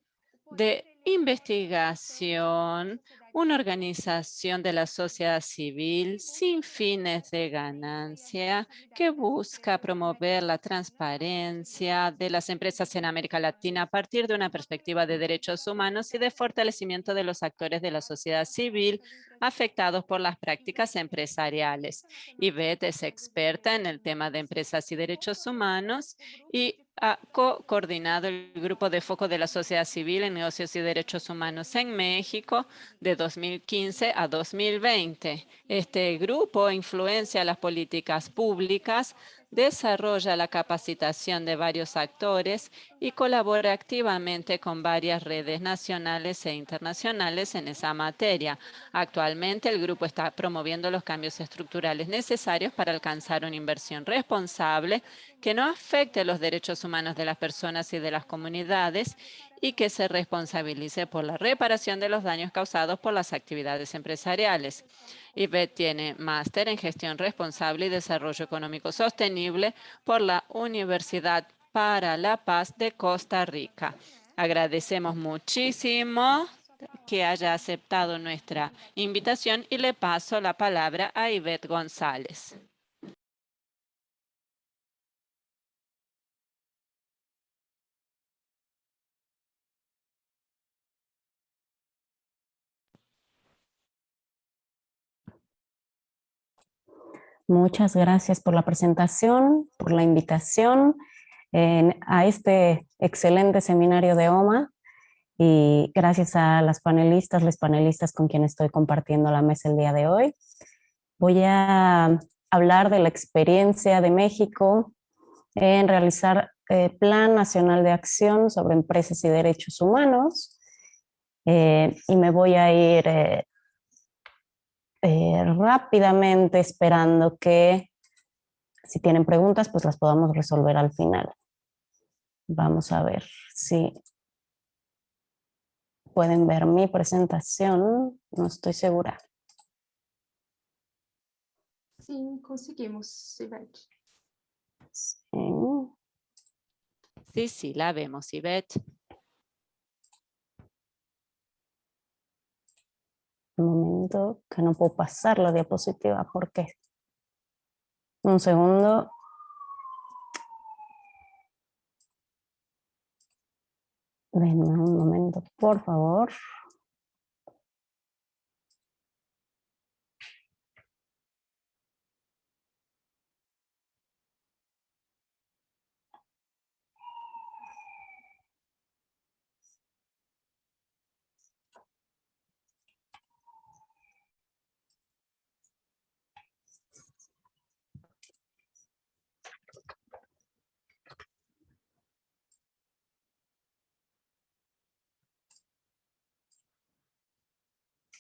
de investigación, una organización de la sociedad civil sin fines de ganancia que busca promover la transparencia de las empresas en América Latina a partir de una perspectiva de derechos humanos y de fortalecimiento de los actores de la sociedad civil afectados por las prácticas empresariales. Ivette es experta en el tema de empresas y derechos humanos y ha coordinado el grupo de foco de la sociedad civil en negocios y derechos humanos en México de 2015 a 2020. Este grupo influencia las políticas públicas, desarrolla la capacitación de varios actores y colabora activamente con varias redes nacionales e internacionales en esa materia. Actualmente, el grupo está promoviendo los cambios estructurales necesarios para alcanzar una inversión responsable que no afecte los derechos humanos de las personas y de las comunidades y que se responsabilice por la reparación de los daños causados por las actividades empresariales. Ivette tiene máster en gestión responsable y desarrollo económico sostenible por la Universidad para la Paz de Costa Rica. Agradecemos muchísimo que haya aceptado nuestra invitación y le paso la palabra a Ivette González. Muchas gracias por la presentación, por la invitación a este excelente seminario de OMA y gracias a las panelistas, los panelistas con quienes estoy compartiendo la mesa el día de hoy. Voy a hablar de la experiencia de México en realizar Plan Nacional de Acción sobre Empresas y Derechos Humanos y me voy a ir rápidamente esperando que si tienen preguntas pues las podamos resolver al final. Vamos a ver si pueden ver mi presentación, no estoy segura. Sí, conseguimos, Ivette. Sí, la vemos, Ivette. Un momento, que no puedo pasar la diapositiva, ¿por qué? Un segundo. Denme un momento, por favor.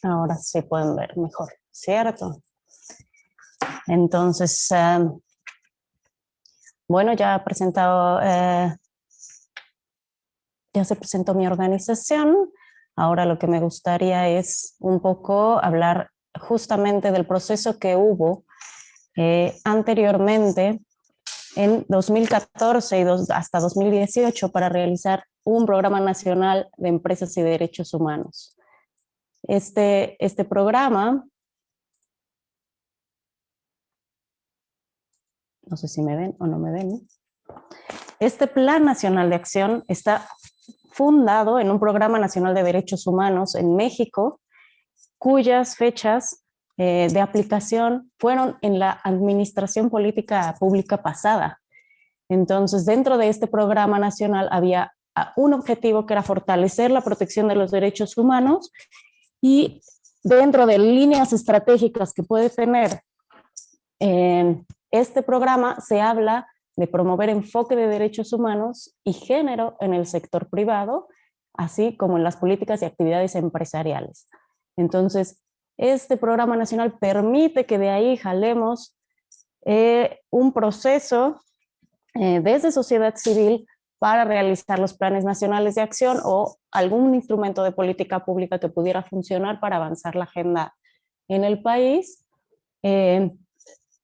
Ahora sí pueden ver mejor, ¿cierto? Entonces, bueno, ya se presentó mi organización. Ahora lo que me gustaría es un poco hablar justamente del proceso que hubo anteriormente en 2014 y hasta 2018 para realizar un programa nacional de empresas y derechos humanos. Este programa, no sé si me ven o no me ven, este Plan Nacional de Acción está fundado en un Programa Nacional de Derechos Humanos en México, cuyas fechas de aplicación fueron en la administración política pública pasada. Entonces, dentro de este programa nacional había un objetivo que era fortalecer la protección de los derechos humanos, y dentro de líneas estratégicas que puede tener este programa se habla de promover enfoque de derechos humanos y género en el sector privado, así como en las políticas y actividades empresariales. Entonces, este programa nacional permite que de ahí jalemos un proceso desde sociedad civil para realizar los planes nacionales de acción o algún instrumento de política pública que pudiera funcionar para avanzar la agenda en el país.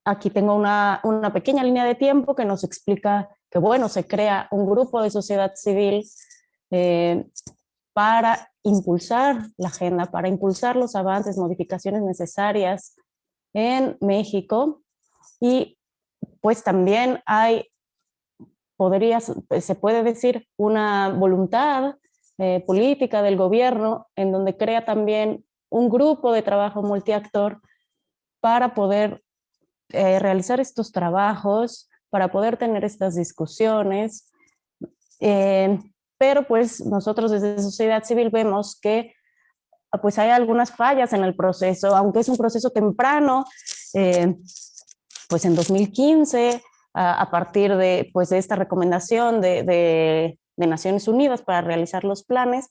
Aquí tengo una pequeña línea de tiempo que nos explica que, bueno, se crea un grupo de sociedad civil para impulsar la agenda, para impulsar los avances, modificaciones necesarias en México, y pues también se puede decir, una voluntad política del gobierno en donde crea también un grupo de trabajo multiactor para poder realizar estos trabajos, para poder tener estas discusiones. Pero pues nosotros desde sociedad civil vemos que pues hay algunas fallas en el proceso, aunque es un proceso temprano. Pues en 2015, a partir de esta recomendación de Naciones Unidas para realizar los planes,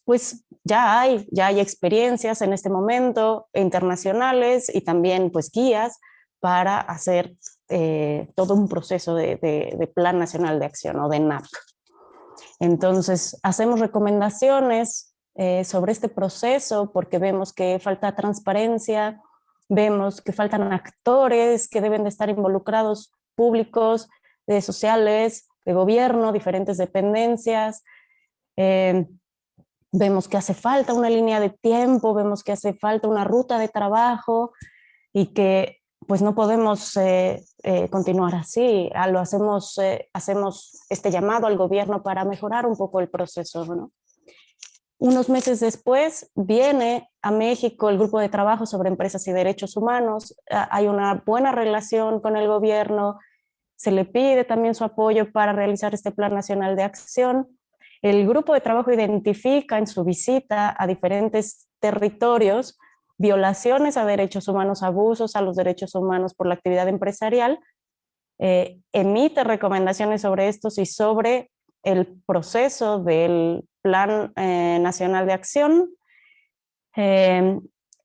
pues ya hay experiencias en este momento internacionales y también pues guías para hacer todo un proceso de Plan Nacional de Acción o de NAP. Entonces, hacemos recomendaciones sobre este proceso porque vemos que falta transparencia, vemos que faltan actores que deben de estar involucrados, públicos, sociales, de gobierno, diferentes dependencias. Vemos que hace falta una línea de tiempo, vemos que hace falta una ruta de trabajo y que pues no podemos continuar así. Hacemos este llamado al gobierno para mejorar un poco el proceso, ¿no? Unos meses después viene a México el grupo de trabajo sobre empresas y derechos humanos. Hay una buena relación con el gobierno, se le pide también su apoyo para realizar este Plan Nacional de Acción. El grupo de trabajo identifica en su visita a diferentes territorios violaciones a derechos humanos, abusos a los derechos humanos por la actividad empresarial, emite recomendaciones sobre estos y sobre el proceso del Plan Nacional de Acción,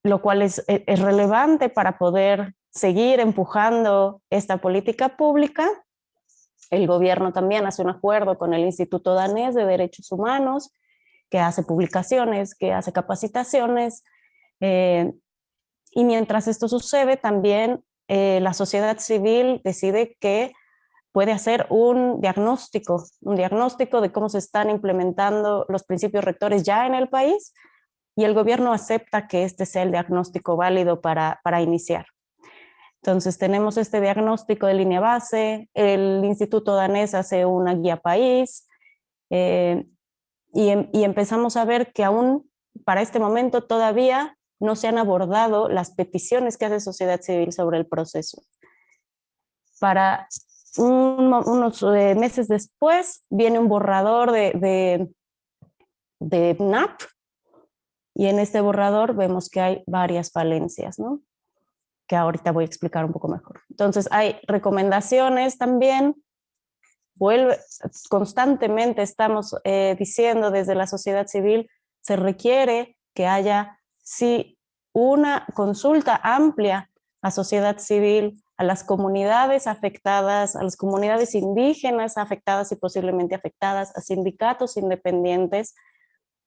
lo cual es relevante para poder seguir empujando esta política pública. El gobierno también hace un acuerdo con el Instituto Danés de Derechos Humanos, que hace publicaciones, que hace capacitaciones, y mientras esto sucede, también la sociedad civil decide que puede hacer un diagnóstico de cómo se están implementando los principios rectores ya en el país, y el gobierno acepta que este sea el diagnóstico válido para iniciar. Entonces tenemos este diagnóstico de línea base, el Instituto Danés hace una guía país, y empezamos a ver que aún para este momento todavía no se han abordado las peticiones que hace sociedad civil sobre el proceso. Para unos meses después viene un borrador de NAP, y en este borrador vemos que hay varias falencias, ¿no? Que ahorita voy a explicar un poco mejor. Entonces hay recomendaciones también. Constantemente estamos diciendo desde la sociedad civil, se requiere que haya sí una consulta amplia a sociedad civil, a las comunidades afectadas, a las comunidades indígenas afectadas y posiblemente afectadas, a sindicatos independientes.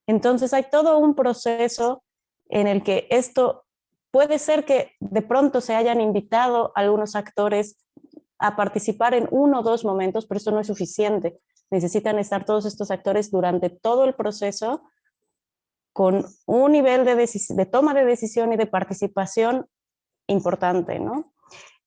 Entonces hay todo un proceso en el que esto puede ser que de pronto se hayan invitado a algunos actores a participar en 1 o 2 momentos, pero eso no es suficiente. Necesitan estar todos estos actores durante todo el proceso con un nivel de toma de decisión y de participación importante, ¿no?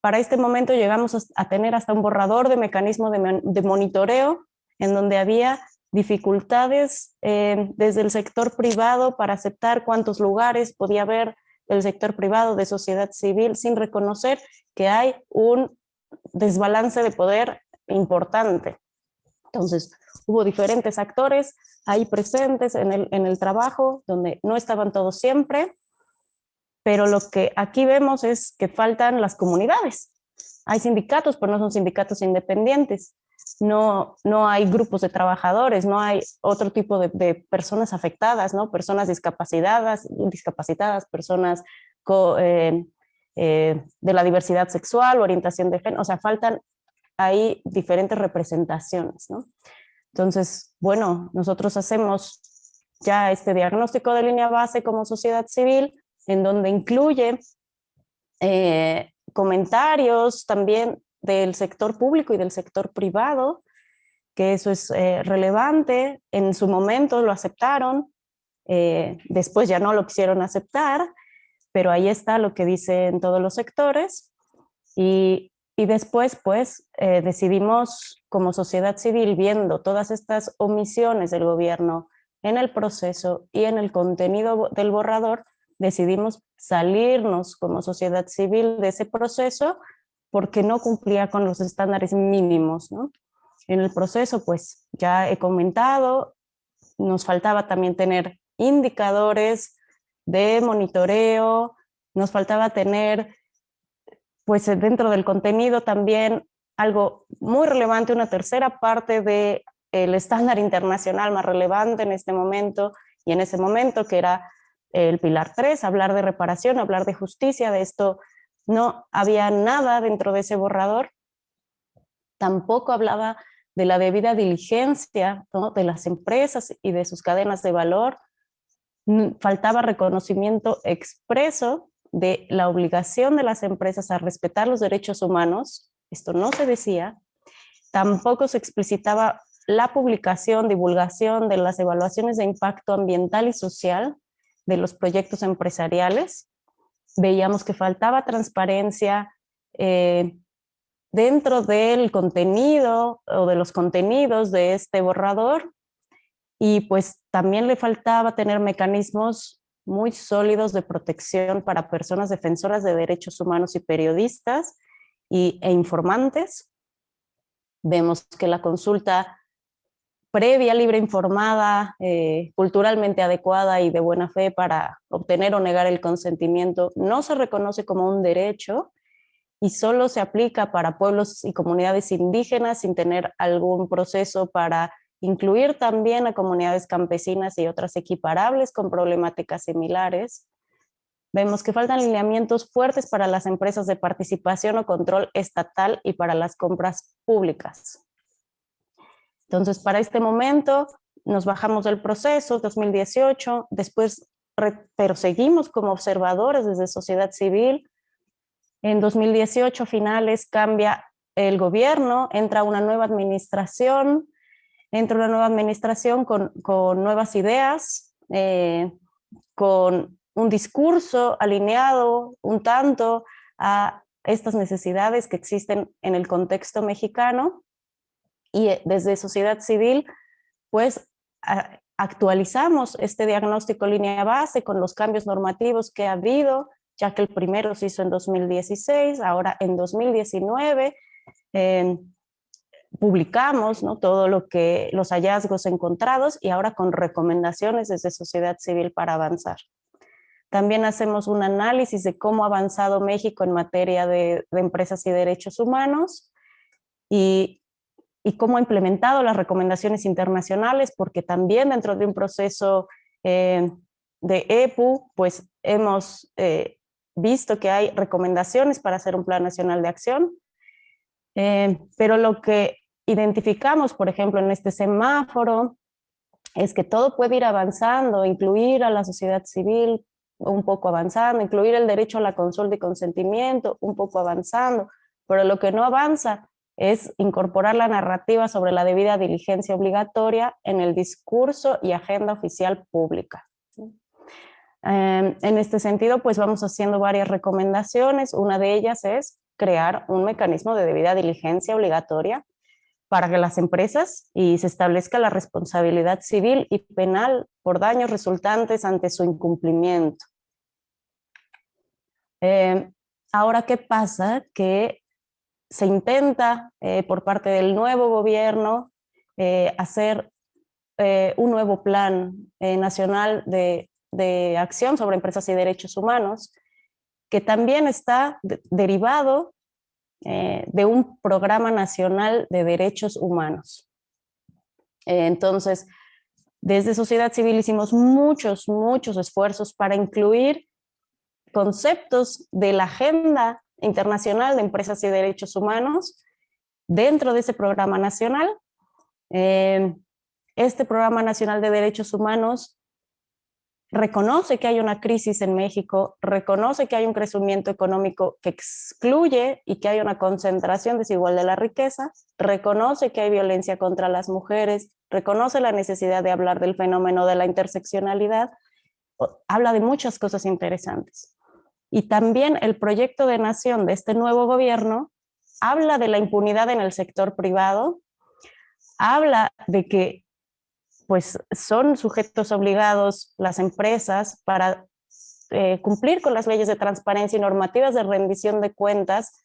Para este momento llegamos a tener hasta un borrador de mecanismo de monitoreo en donde había dificultades desde el sector privado para aceptar cuántos lugares podía haber del sector privado, de sociedad civil, sin reconocer que hay un desbalance de poder importante. Entonces, hubo diferentes actores ahí presentes en el trabajo, donde no estaban todos siempre, pero lo que aquí vemos es que faltan las comunidades. Hay sindicatos, pero no son sindicatos independientes. No hay grupos de trabajadores, no hay otro tipo de personas afectadas, ¿no? Personas discapacitadas, personas de la diversidad sexual, orientación de género, o sea, faltan ahí diferentes representaciones, ¿no? Entonces, bueno, nosotros hacemos ya este diagnóstico de línea base como sociedad civil, en donde incluye comentarios también del sector público y del sector privado, que eso es relevante. En su momento lo aceptaron, después ya no lo quisieron aceptar, pero ahí está lo que dicen todos los sectores, y después pues decidimos como sociedad civil, viendo todas estas omisiones del gobierno en el proceso y en el contenido del borrador, decidimos salirnos como sociedad civil de ese proceso porque no cumplía con los estándares mínimos, ¿no? En el proceso, pues ya he comentado, nos faltaba también tener indicadores de monitoreo, nos faltaba tener, pues dentro del contenido también algo muy relevante, una tercera parte del estándar internacional más relevante en este momento y en ese momento, que era el pilar 3, hablar de reparación, hablar de justicia. De esto no había nada dentro de ese borrador. Tampoco hablaba de la debida diligencia, ¿no?, de las empresas y de sus cadenas de valor. Faltaba reconocimiento expreso de la obligación de las empresas a respetar los derechos humanos. Esto no se decía. Tampoco se explicitaba la publicación, divulgación de las evaluaciones de impacto ambiental y social de los proyectos empresariales. Veíamos que faltaba transparencia dentro del contenido o de los contenidos de este borrador, y pues también le faltaba tener mecanismos muy sólidos de protección para personas defensoras de derechos humanos y periodistas e informantes. Vemos que la consulta previa, libre, informada, culturalmente adecuada y de buena fe para obtener o negar el consentimiento no se reconoce como un derecho y solo se aplica para pueblos y comunidades indígenas, sin tener algún proceso para incluir también a comunidades campesinas y otras equiparables con problemáticas similares. Vemos que faltan lineamientos fuertes para las empresas de participación o control estatal y para las compras públicas. Entonces, para este momento nos bajamos del proceso, 2018, después, pero seguimos como observadores desde sociedad civil. En 2018, finales, cambia el gobierno, entra una nueva administración con nuevas ideas, con un discurso alineado un tanto a estas necesidades que existen en el contexto mexicano, y desde sociedad civil, pues actualizamos este diagnóstico línea base con los cambios normativos que ha habido, ya que el primero se hizo en 2016, ahora en 2019 publicamos, ¿no?, todo los hallazgos encontrados y ahora con recomendaciones desde sociedad civil para avanzar. También hacemos un análisis de cómo ha avanzado México en materia de empresas y derechos humanos y cómo ha implementado las recomendaciones internacionales, porque también dentro de un proceso de EPU, pues hemos visto que hay recomendaciones para hacer un Plan Nacional de Acción, pero lo que identificamos, por ejemplo, en este semáforo, es que todo puede ir avanzando, incluir a la sociedad civil un poco avanzando, incluir el derecho a la consulta y consentimiento un poco avanzando, pero lo que no avanza es incorporar la narrativa sobre la debida diligencia obligatoria en el discurso y agenda oficial pública. En este sentido, pues vamos haciendo varias recomendaciones. Una de ellas es crear un mecanismo de debida diligencia obligatoria para que las empresas y se establezca la responsabilidad civil y penal por daños resultantes ante su incumplimiento. Ahora, ¿qué pasa? Que se intenta por parte del nuevo gobierno hacer un nuevo plan nacional de acción sobre empresas y derechos humanos, que también está derivado de un programa nacional de derechos humanos. Entonces, desde sociedad civil hicimos muchos esfuerzos para incluir conceptos de la Agenda Internacional de Empresas y Derechos Humanos dentro de ese programa nacional. Este programa nacional de derechos humanos reconoce que hay una crisis en México, reconoce que hay un crecimiento económico que excluye y que hay una concentración desigual de la riqueza, reconoce que hay violencia contra las mujeres, reconoce la necesidad de hablar del fenómeno de la interseccionalidad, habla de muchas cosas interesantes. Y también el proyecto de nación de este nuevo gobierno habla de la impunidad en el sector privado, habla de que pues son sujetos obligados las empresas para cumplir con las leyes de transparencia y normativas de rendición de cuentas,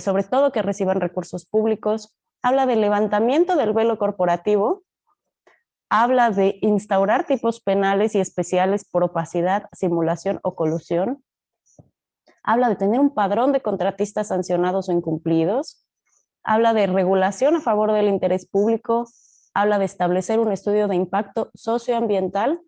sobre todo que reciban recursos públicos, habla del levantamiento del velo corporativo, habla de instaurar tipos penales y especiales por opacidad, simulación o colusión, habla de tener un padrón de contratistas sancionados o incumplidos, habla de regulación a favor del interés público, habla de establecer un estudio de impacto socioambiental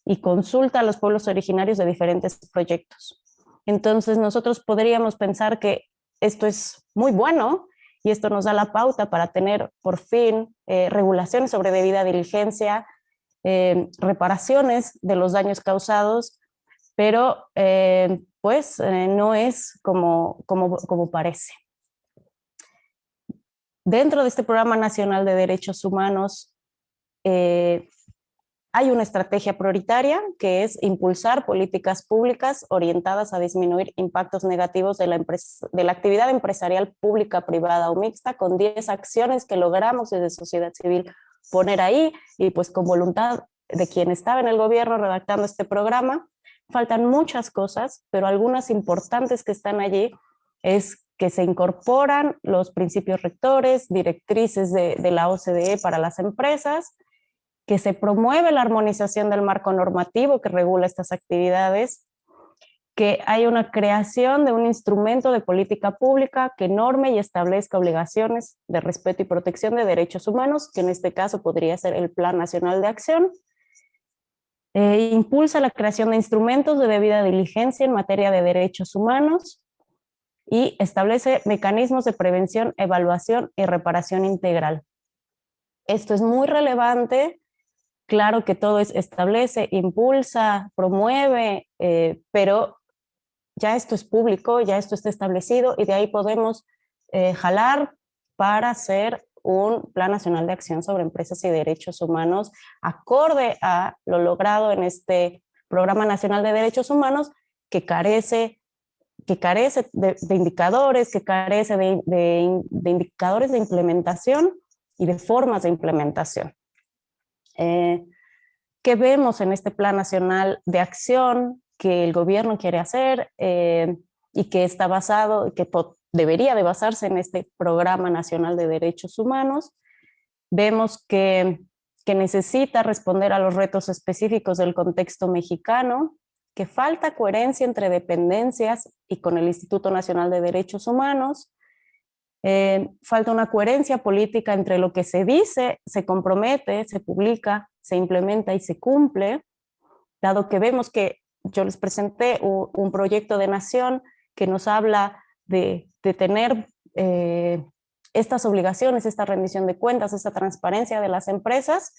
y consulta a los pueblos originarios de diferentes proyectos. Entonces nosotros podríamos pensar que esto es muy bueno y esto nos da la pauta para tener por fin regulaciones sobre debida diligencia, reparaciones de los daños causados, pero no es como parece. Dentro de este Programa Nacional de Derechos Humanos hay una estrategia prioritaria que es impulsar políticas públicas orientadas a disminuir impactos negativos de la actividad empresarial pública, privada o mixta, con 10 acciones que logramos desde sociedad civil poner ahí y pues con voluntad de quien estaba en el gobierno redactando este programa. Faltan muchas cosas, pero algunas importantes que están allí es que se incorporan los principios rectores, directrices de la OCDE para las empresas, que se promueve la armonización del marco normativo que regula estas actividades, que hay una creación de un instrumento de política pública que norme y establezca obligaciones de respeto y protección de derechos humanos, que en este caso podría ser el Plan Nacional de Acción. Impulsa la creación de instrumentos de debida diligencia en materia de derechos humanos, y establece mecanismos de prevención, evaluación y reparación integral. Esto es muy relevante, claro que todo establece, impulsa, promueve, pero ya esto es público, ya esto está establecido y de ahí podemos jalar para hacer un Plan Nacional de Acción sobre Empresas y Derechos Humanos acorde a lo logrado en este Programa Nacional de Derechos Humanos que carece de indicadores, que carece de indicadores de implementación y de formas de implementación. ¿Qué vemos en este Plan Nacional de Acción que el gobierno quiere hacer y que está basado, que debería de basarse en este Programa Nacional de Derechos Humanos? Vemos que necesita responder a los retos específicos del contexto mexicano, que falta coherencia entre dependencias y con el Instituto Nacional de Derechos Humanos, falta una coherencia política entre lo que se dice, se compromete, se publica, se implementa y se cumple, dado que vemos que yo les presenté un proyecto de nación que nos habla de tener estas obligaciones, esta rendición de cuentas, esta transparencia de las empresas,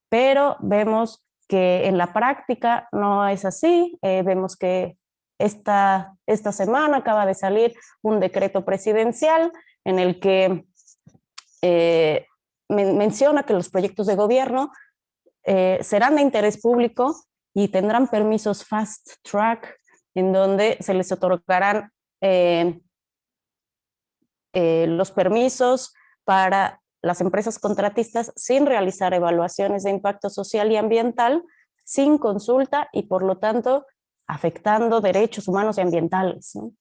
pero vemos que en la práctica no es así. Vemos que esta semana acaba de salir un decreto presidencial en el que menciona que los proyectos de gobierno serán de interés público y tendrán permisos fast track, en donde se les otorgarán los permisos para las empresas contratistas sin realizar evaluaciones de impacto social y ambiental, sin consulta y por lo tanto afectando derechos humanos y ambientales, ¿no?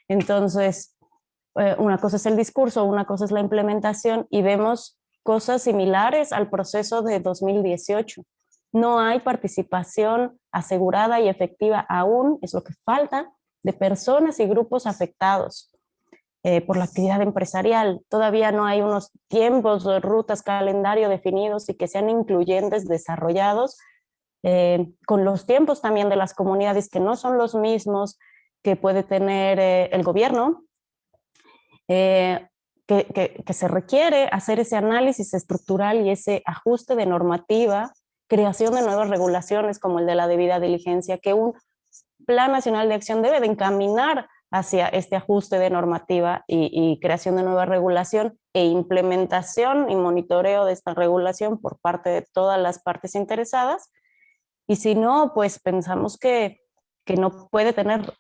Entonces, una cosa es el discurso, una cosa es la implementación y vemos cosas similares al proceso de 2018. No hay participación asegurada y efectiva aún, es lo que falta, de personas y grupos afectados por la actividad empresarial. Todavía no hay unos tiempos, rutas, calendario definidos y que sean incluyentes, desarrollados, con los tiempos también de las comunidades que no son los mismos que puede tener el gobierno, que se requiere hacer ese análisis estructural y ese ajuste de normativa, creación de nuevas regulaciones como el de la debida diligencia, que un Plan Nacional de Acción debe de encaminar hacia este ajuste de normativa y creación de nueva regulación e implementación y monitoreo de esta regulación por parte de todas las partes interesadas. Y si no, pues pensamos que no puede tener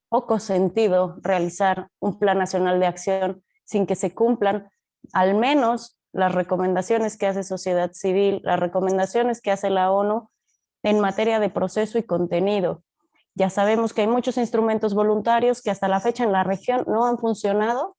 poco sentido realizar un Plan Nacional de Acción sin que se cumplan al menos las recomendaciones que hace sociedad civil, las recomendaciones que hace la ONU en materia de proceso y contenido. Ya sabemos que hay muchos instrumentos voluntarios que hasta la fecha en la región no han funcionado.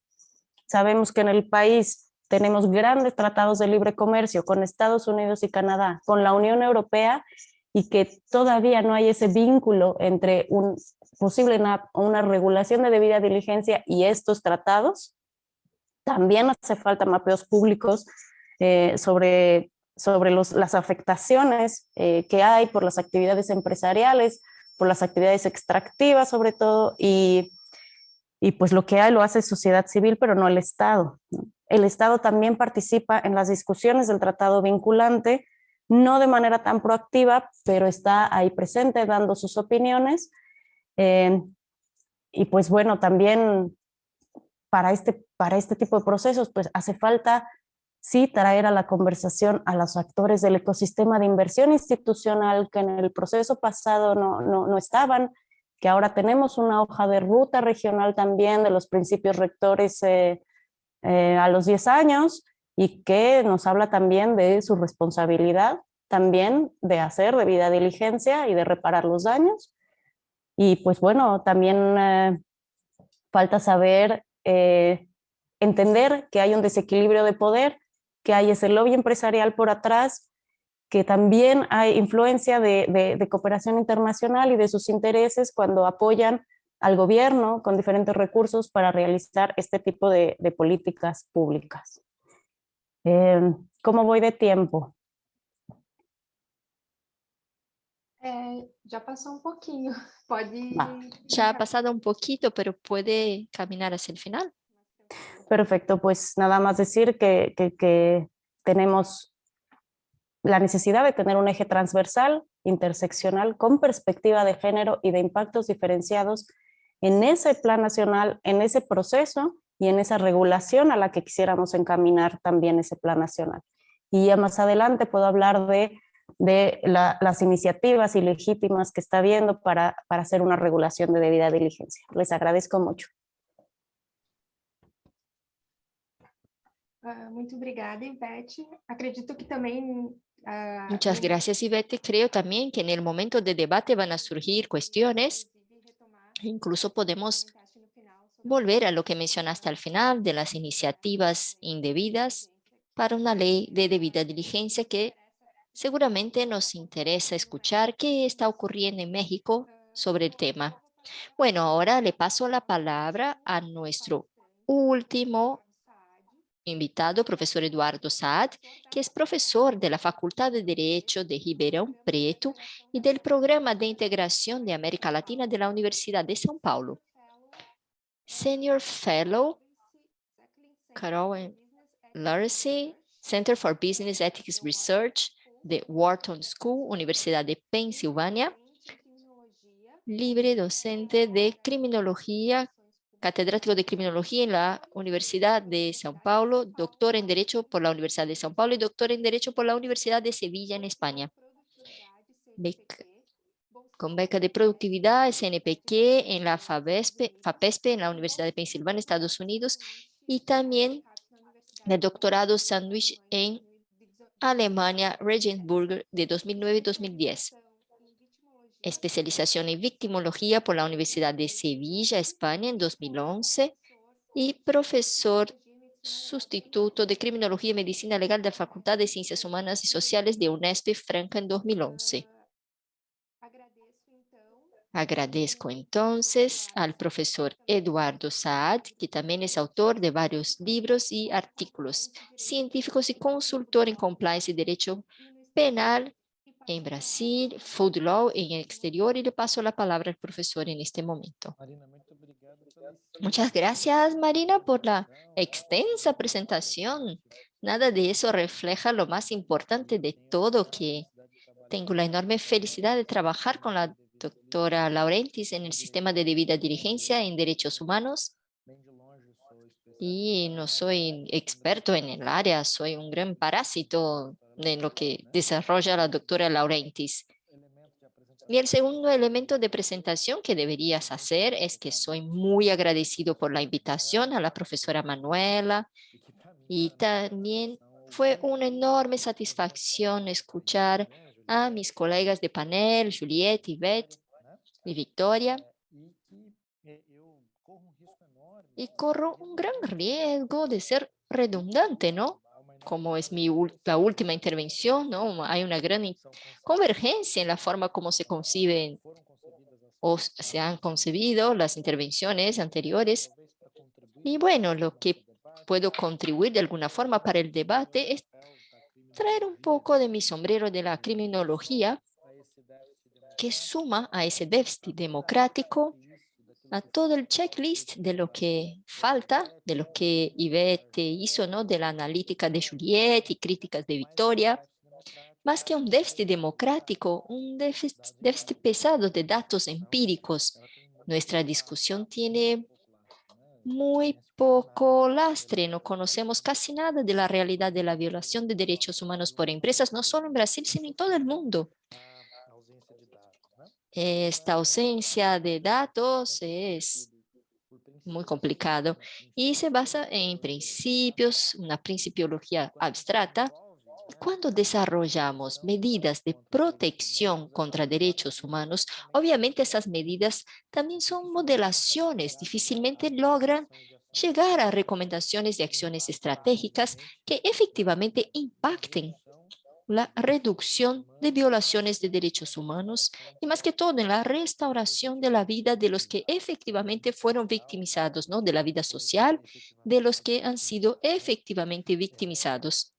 Sabemos que en el país tenemos grandes tratados de libre comercio con Estados Unidos y Canadá, con la Unión Europea, y que todavía no hay ese vínculo entre una regulación de debida diligencia y estos tratados. También hace falta mapeos públicos sobre las afectaciones que hay por las actividades empresariales, por las actividades extractivas sobre todo, y pues lo que hay lo hace sociedad civil, pero no el Estado. El Estado también participa en las discusiones del tratado vinculante, no de manera tan proactiva, pero está ahí presente dando sus opiniones. Y pues bueno, también para este tipo de procesos, pues hace falta sí traer a la conversación a los actores del ecosistema de inversión institucional que en el proceso pasado no estaban, que ahora tenemos una hoja de ruta regional también de los principios rectores a los 10 años y que nos habla también de su responsabilidad también de hacer debida diligencia y de reparar los daños. Y pues bueno, también falta saber entender que hay un desequilibrio de poder, que hay ese lobby empresarial por atrás, que también hay influencia de cooperación internacional y de sus intereses cuando apoyan al gobierno con diferentes recursos para realizar este tipo de políticas públicas. ¿Cómo voy de tiempo? Ya pasó un poquinho, pode... Ya ha pasado un poquito, pero puede caminar hacia el final. Perfecto, pues nada más decir que tenemos la necesidad de tener un eje transversal, interseccional, con perspectiva de género y de impactos diferenciados en ese plan nacional, en ese proceso y en esa regulación a la que quisiéramos encaminar también ese plan nacional. Y ya más adelante puedo hablar de las iniciativas ilegítimas que está habiendo para hacer una regulación de debida diligencia. Les agradezco mucho. Muito obrigada, Ivete. Acredito que também Muchas gracias, Ivette. Creo también que en el momento de debate van a surgir cuestiones. Incluso podemos volver a lo que mencionaste al final de las iniciativas indebidas para una ley de debida diligencia que seguramente nos interesa escuchar qué está ocurriendo en México sobre el tema. Bueno, ahora le paso la palabra a nuestro último invitado, profesor Eduardo Saad, que es profesor de la Facultad de Derecho de Ribeirão Preto y del Programa de Integración de América Latina de la Universidad de São Paulo. Senior Fellow, Carol Laracy, Center for Business Ethics Research de Wharton School, Universidad de Pensilvania, libre docente de criminología, catedrático de criminología en la Universidad de São Paulo, doctor en Derecho por la Universidad de São Paulo y doctor en Derecho por la Universidad de Sevilla en España. Con beca de productividad SNPq en la FAPESP en la Universidad de Pensilvania, Estados Unidos, y también de doctorado sándwich en Alemania, Regensburg, de 2009 y 2010. Especialización en victimología por la Universidad de Sevilla, España, en 2011, y profesor sustituto de Criminología y Medicina Legal de la Facultad de Ciencias Humanas y Sociales de UNESP Franca en 2011. Agradezco entonces al profesor Eduardo Saad, que también es autor de varios libros y artículos científicos y consultor en compliance y derecho penal en Brasil, Food Law en el exterior, y le paso la palabra al profesor en este momento. Muchas gracias, Marina, por la extensa presentación. Nada de eso refleja lo más importante de todo, que tengo la enorme felicidad de trabajar con la doctora Laurentiis en el sistema de debida diligencia en derechos humanos. Y no soy experto en el área, soy un gran parásito en lo que desarrolla la doctora Laurentiis. Y el segundo elemento de presentación que deberías hacer es que soy muy agradecido por la invitación a la profesora Manuela, y también fue una enorme satisfacción escuchar a mis colegas de panel, Juliette, Ivette y Victoria. Y corro un gran riesgo de ser redundante, ¿no? Como es la última intervención, ¿no? Hay una gran convergencia en la forma como se conciben o se han concebido las intervenciones anteriores. Y bueno, lo que puedo contribuir de alguna forma para el debate es traer un poco de mi sombrero de la criminología, que suma a ese déficit democrático, a todo el checklist de lo que falta, de lo que Ivette hizo, ¿no? De la analítica de Juliette y críticas de Victoria. Más que un déficit democrático, un déficit pesado de datos empíricos. Nuestra discusión tiene muy poco lastre, no conocemos casi nada de la realidad de la violación de derechos humanos por empresas, no solo en Brasil, sino en todo el mundo. Esta ausencia de datos es muy complicado y se basa en principios, una principiología abstracta. Cuando desarrollamos medidas de protección contra derechos humanos, obviamente esas medidas también son modelaciones, difícilmente logran llegar a recomendaciones de acciones estratégicas que efectivamente impacten la reducción de violaciones de derechos humanos y más que todo en la restauración de la vida de los que efectivamente fueron victimizados, ¿no? De la vida social, de los que han sido efectivamente victimizados.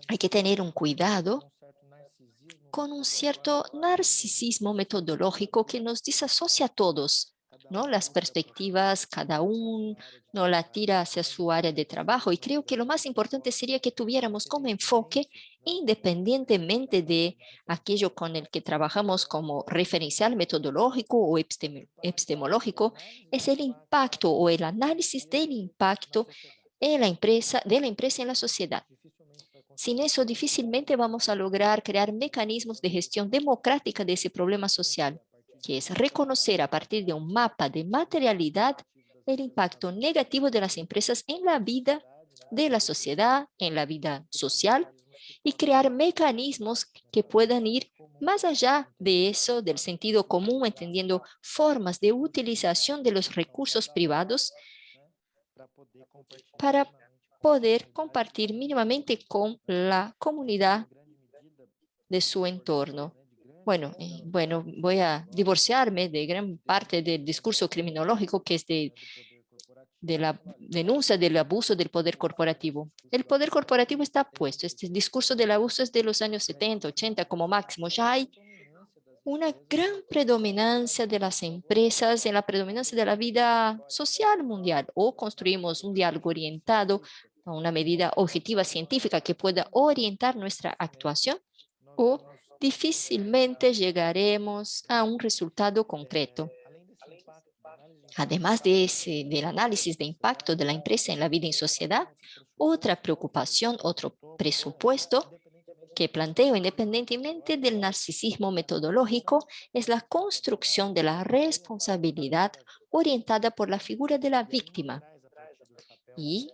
Hay que tener un cuidado con un cierto narcisismo metodológico que nos disasocia a todos, ¿no? Las perspectivas, cada uno no la tira hacia su área de trabajo, y creo que lo más importante sería que tuviéramos como enfoque, independientemente de aquello con el que trabajamos como referencial metodológico o epistemológico, es el impacto o el análisis del impacto de la empresa en la sociedad. Sin eso, difícilmente vamos a lograr crear mecanismos de gestión democrática de ese problema social, que es reconocer a partir de un mapa de materialidad el impacto negativo de las empresas en la vida de la sociedad, en la vida social, y crear mecanismos que puedan ir más allá de eso, del sentido común, entendiendo formas de utilización de los recursos privados para poder compartir mínimamente con la comunidad de su entorno. Bueno, voy a divorciarme de gran parte del discurso criminológico que es de la denuncia del abuso del poder corporativo. El poder corporativo está puesto. Este discurso del abuso es de los años 70, 80 como máximo. Ya hay una gran predominancia de las empresas en la predominancia de la vida social mundial. O construimos un diálogo orientado a una medida objetiva científica que pueda orientar nuestra actuación, o difícilmente llegaremos a un resultado concreto. Además del análisis de impacto de la empresa en la vida en sociedad, otra preocupación, otro presupuesto que planteo independientemente del narcisismo metodológico es la construcción de la responsabilidad orientada por la figura de la víctima. Y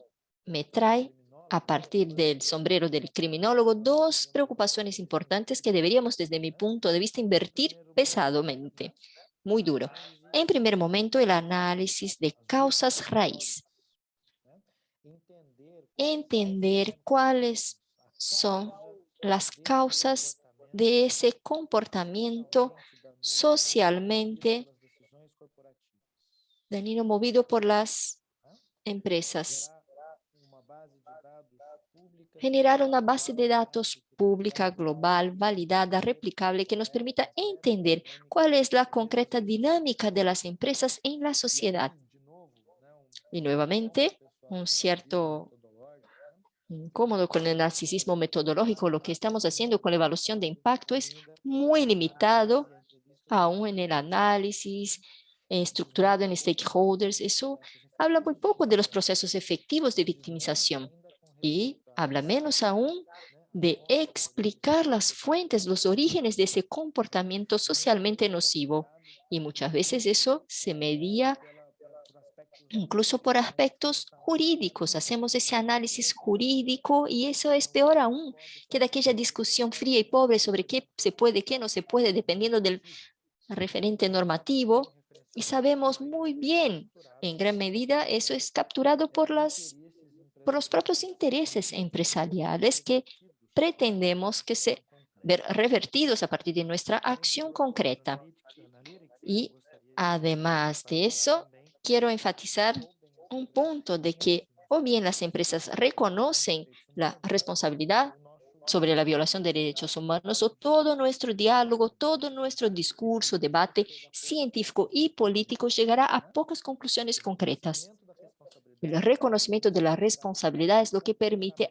me trae, a partir del sombrero del criminólogo, dos preocupaciones importantes que deberíamos, desde mi punto de vista, invertir pesadamente, muy duro. En primer momento, el análisis de causas raíz. Entender cuáles son las causas de ese comportamiento socialmente dañino movido por las empresas. Generar una base de datos pública, global, validada, replicable, que nos permita entender cuál es la concreta dinámica de las empresas en la sociedad. Y nuevamente, un cierto incómodo con el narcisismo metodológico. Lo que estamos haciendo con la evaluación de impacto es muy limitado, aún en el análisis estructurado en stakeholders. Eso habla muy poco de los procesos efectivos de victimización y habla menos aún de explicar las fuentes, los orígenes de ese comportamiento socialmente nocivo. Y muchas veces eso se medía incluso por aspectos jurídicos. Hacemos ese análisis jurídico y eso es peor aún que de aquella discusión fría y pobre sobre qué se puede, qué no se puede, dependiendo del referente normativo. Y sabemos muy bien, en gran medida, eso es capturado por los propios intereses empresariales que pretendemos que se ver revertidos a partir de nuestra acción concreta. Y además de eso, quiero enfatizar un punto de que o bien las empresas reconocen la responsabilidad sobre la violación de derechos humanos, o todo nuestro diálogo, todo nuestro discurso, debate científico y político llegará a pocas conclusiones concretas. El reconocimiento de la responsabilidad es lo que permite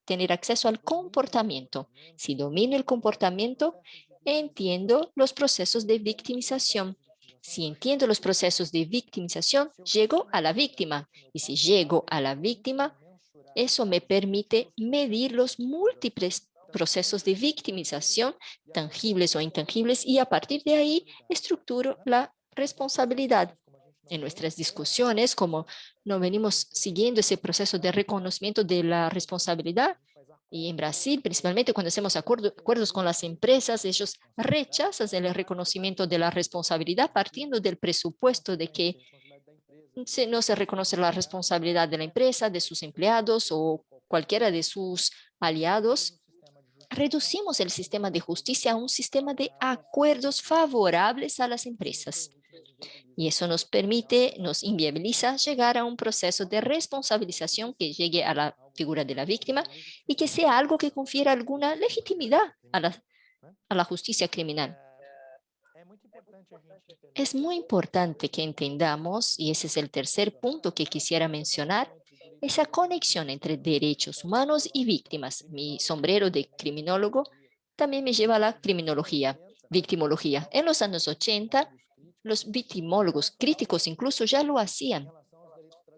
tener acceso al comportamiento. Si domino el comportamiento, entiendo los procesos de victimización. Si entiendo los procesos de victimización, llego a la víctima. Y si llego a la víctima, eso me permite medir los múltiples procesos de victimización, tangibles o intangibles, y a partir de ahí estructuro la responsabilidad. En nuestras discusiones, como no venimos siguiendo ese proceso de reconocimiento de la responsabilidad, y en Brasil, principalmente cuando hacemos acuerdos con las empresas, ellos rechazan el reconocimiento de la responsabilidad partiendo del presupuesto de que no se reconoce la responsabilidad de la empresa, de sus empleados o cualquiera de sus aliados. Reducimos el sistema de justicia a un sistema de acuerdos favorables a las empresas. Y eso nos permite, nos inviabiliza llegar a un proceso de responsabilización que llegue a la figura de la víctima y que sea algo que confiera alguna legitimidad a la justicia criminal. Es muy importante que entendamos, y ese es el tercer punto que quisiera mencionar, esa conexión entre derechos humanos y víctimas. Mi sombrero de criminólogo también me lleva a la criminología, victimología. En los años 80, los victimólogos críticos incluso ya lo hacían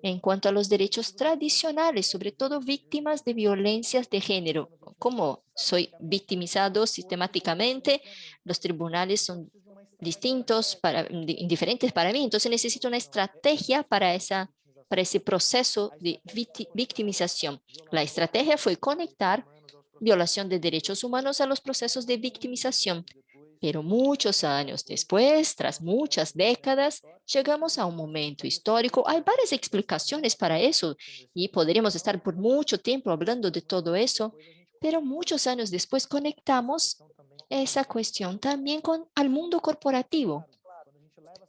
en cuanto a los derechos tradicionales, sobre todo víctimas de violencias de género. Como soy victimizado sistemáticamente, los tribunales son distintos, indiferentes para mí, entonces necesito una estrategia para ese proceso de victimización. La estrategia fue conectar violación de derechos humanos a los procesos de victimización. Pero muchos años después, tras muchas décadas, llegamos a un momento histórico. Hay varias explicaciones para eso y podríamos estar por mucho tiempo hablando de todo eso, pero muchos años después conectamos esa cuestión también al mundo corporativo.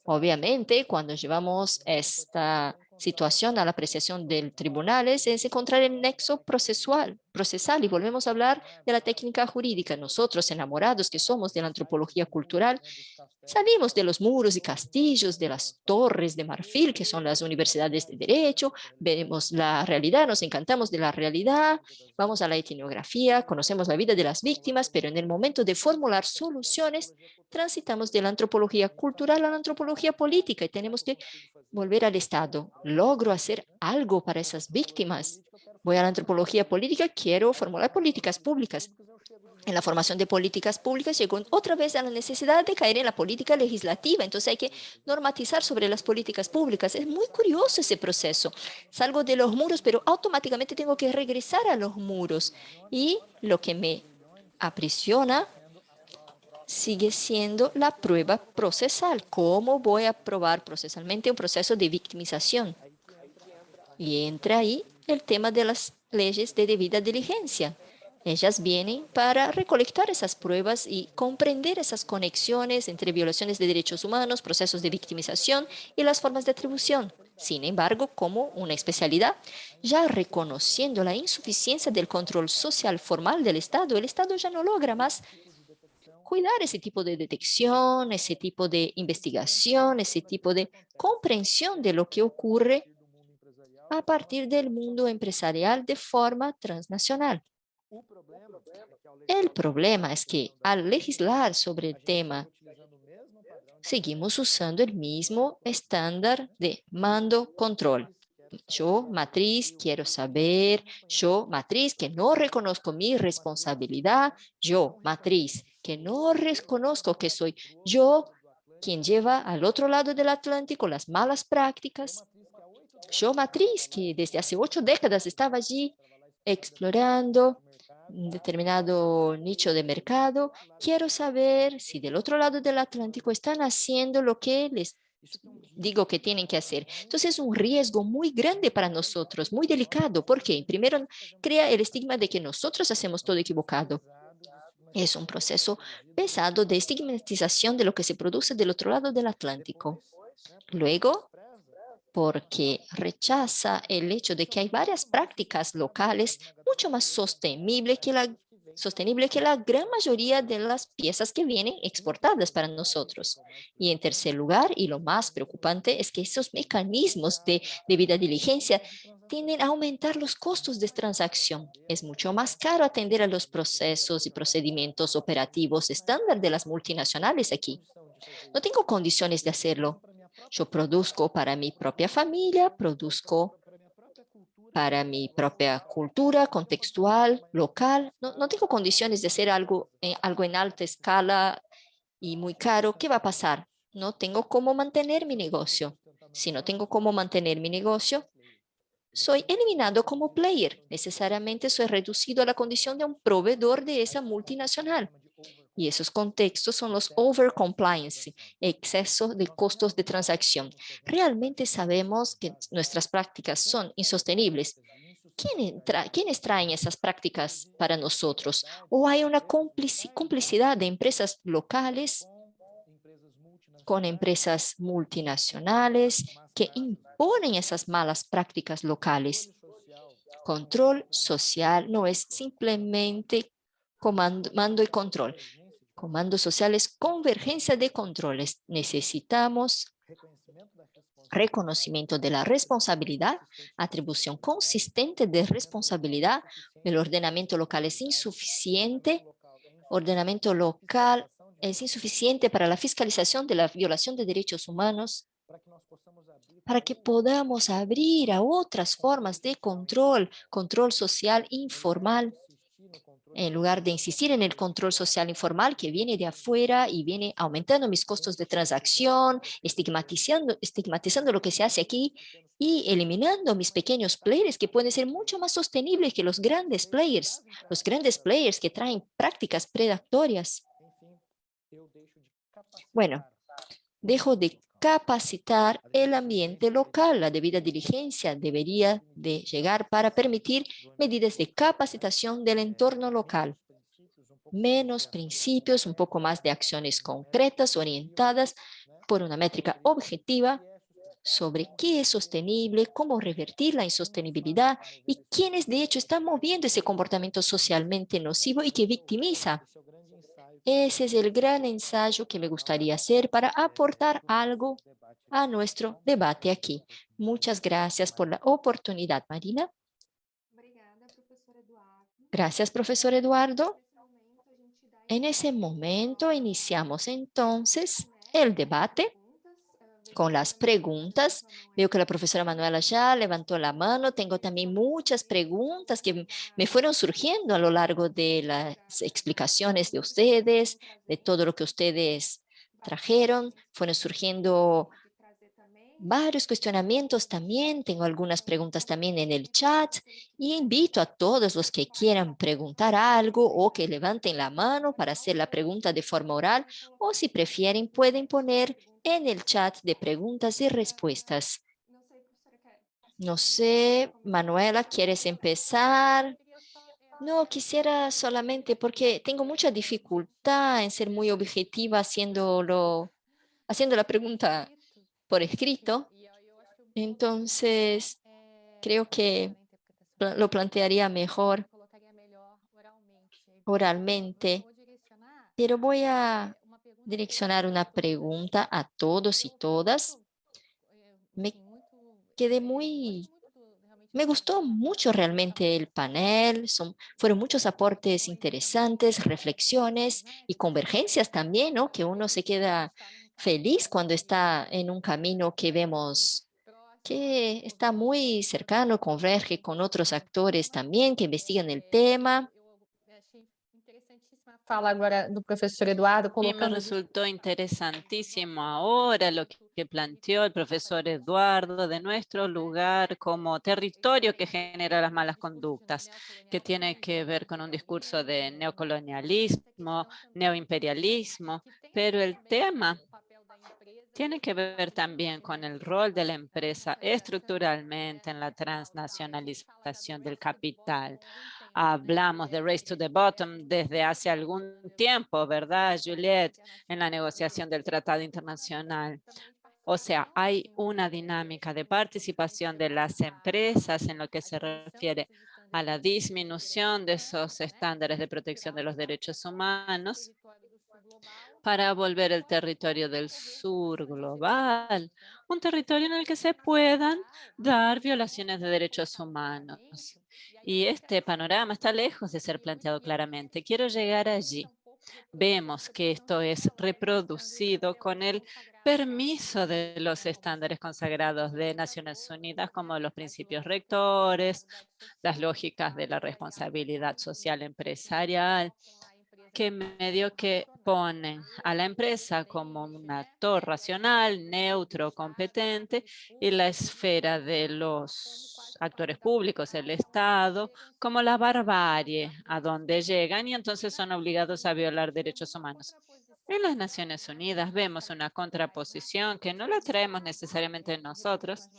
Obviamente, cuando llevamos esta situación a la apreciación del tribunal es encontrar el nexo procesal y volvemos a hablar de la técnica jurídica. Nosotros, enamorados que somos de la antropología cultural, salimos de los muros y castillos, de las torres de marfil, que son las universidades de derecho, vemos la realidad, nos encantamos de la realidad, vamos a la etnografía, conocemos la vida de las víctimas, pero en el momento de formular soluciones, transitamos de la antropología cultural a la antropología política y tenemos que volver al Estado. ¿Logro hacer algo para esas víctimas? Voy a la antropología política, quiero formular políticas públicas. En la formación de políticas públicas llegó otra vez a la necesidad de caer en la política legislativa. Entonces hay que normatizar sobre las políticas públicas. Es muy curioso ese proceso. Salgo de los muros, pero automáticamente tengo que regresar a los muros. Y lo que me aprisiona sigue siendo la prueba procesal. ¿Cómo voy a probar procesalmente un proceso de victimización? Y entra ahí el tema de las leyes de debida diligencia. Ellas vienen para recolectar esas pruebas y comprender esas conexiones entre violaciones de derechos humanos, procesos de victimización y las formas de atribución. Sin embargo, como una especialidad, ya reconociendo la insuficiencia del control social formal del Estado, el Estado ya no logra más cuidar ese tipo de detección, ese tipo de investigación, ese tipo de comprensión de lo que ocurre a partir del mundo empresarial de forma transnacional. El problema es que al legislar sobre el tema, seguimos usando el mismo estándar de mando-control. Yo, matriz, quiero saber. Yo, matriz, que no reconozco mi responsabilidad. Yo, matriz, que no reconozco que soy yo quien lleva al otro lado del Atlántico las malas prácticas. Yo, matriz, que desde hace 8 décadas estaba allí explorando un determinado nicho de mercado. Quiero saber si del otro lado del Atlántico están haciendo lo que les digo que tienen que hacer. Entonces es un riesgo muy grande para nosotros, muy delicado, porque primero crea el estigma de que nosotros hacemos todo equivocado. Es un proceso pesado de estigmatización de lo que se produce del otro lado del Atlántico. Luego, porque rechaza el hecho de que hay varias prácticas locales mucho más sostenibles que la gran mayoría de las piezas que vienen exportadas para nosotros. Y en tercer lugar, y lo más preocupante, es que esos mecanismos de debida diligencia tienden a aumentar los costos de transacción. Es mucho más caro atender a los procesos y procedimientos operativos estándar de las multinacionales aquí. No tengo condiciones de hacerlo. Yo produzco para mi propia familia, produzco para mi propia cultura contextual, local. No tengo condiciones de hacer algo en alta escala y muy caro. ¿Qué va a pasar? No tengo cómo mantener mi negocio. Si no tengo cómo mantener mi negocio, soy eliminado como player. Necesariamente soy reducido a la condición de un proveedor de esa multinacional. Y esos contextos son los overcompliance, exceso de costos de transacción. Realmente sabemos que nuestras prácticas son insostenibles. ¿Quiénes traen esas prácticas para nosotros? ¿O hay una complicidad de empresas locales con empresas multinacionales que imponen esas malas prácticas locales? Control social no es simplemente mando y control. Comando social es convergencia de controles. Necesitamos reconocimiento de la responsabilidad, atribución consistente de responsabilidad. El ordenamiento local es insuficiente. Ordenamiento local es insuficiente para la fiscalización de la violación de derechos humanos, para que podamos abrir a otras formas de control social informal. en lugar de insistir en el control social informal que viene de afuera y viene aumentando mis costos de transacción, estigmatizando lo que se hace aquí y eliminando mis pequeños players que pueden ser mucho más sostenibles que los grandes players que traen prácticas predatorias. Bueno, dejo de capacitar el ambiente local. La debida diligencia debería de llegar para permitir medidas de capacitación del entorno local. Menos principios, un poco más de acciones concretas orientadas por una métrica objetiva sobre qué es sostenible, cómo revertir la insostenibilidad y quiénes de hecho están moviendo ese comportamiento socialmente nocivo y que victimiza. Ese es el gran ensayo que me gustaría hacer para aportar algo a nuestro debate aquí. Muchas gracias por la oportunidad, Marina. Gracias, profesor Eduardo. En ese momento iniciamos entonces el debate con las preguntas. Veo que la profesora Manuela ya levantó la mano. Tengo también muchas preguntas que me fueron surgiendo a lo largo de las explicaciones de ustedes, de todo lo que ustedes trajeron. Fueron surgiendo varios cuestionamientos también. Tengo algunas preguntas también en el chat y invito a todos los que quieran preguntar algo o que levanten la mano para hacer la pregunta de forma oral o si prefieren pueden poner en el chat de preguntas y respuestas. No sé, Manuela, ¿quieres empezar? No, quisiera solamente porque tengo mucha dificultad en ser muy objetiva haciendo la pregunta por escrito. Entonces, creo que lo plantearía mejor oralmente, pero voy a direccionar una pregunta a todos y todas. Me gustó mucho realmente el panel, fueron muchos aportes interesantes, reflexiones y convergencias también, ¿no? Que uno se queda feliz cuando está en un camino que vemos que está muy cercano, converge con otros actores también que investigan el tema. Fala agora do professor Eduardo, Y me colocando resultó interesantísimo ahora lo que planteó el profesor Eduardo de nuestro lugar como territorio que genera las malas conductas, que tiene que ver con un discurso de neocolonialismo, neoimperialismo, pero el tema tiene que ver también con el rol de la empresa estructuralmente en la transnacionalización del capital. Hablamos de race to the bottom desde hace algún tiempo, ¿verdad, Juliette? En la negociación del Tratado Internacional. O sea, hay una dinámica de participación de las empresas en lo que se refiere a la disminución de esos estándares de protección de los derechos humanos para volver el territorio del sur global, un territorio en el que se puedan dar violaciones de derechos humanos. Y este panorama está lejos de ser planteado claramente. Quiero llegar allí. Vemos que esto es reproducido con el permiso de los estándares consagrados de Naciones Unidas, como los principios rectores, las lógicas de la responsabilidad social empresarial, que medio que ponen a la empresa como un actor racional, neutro, competente, y la esfera de los actores públicos, el Estado, como la barbarie a donde llegan y entonces son obligados a violar derechos humanos. En las Naciones Unidas vemos una contraposición que no la traemos necesariamente nosotros,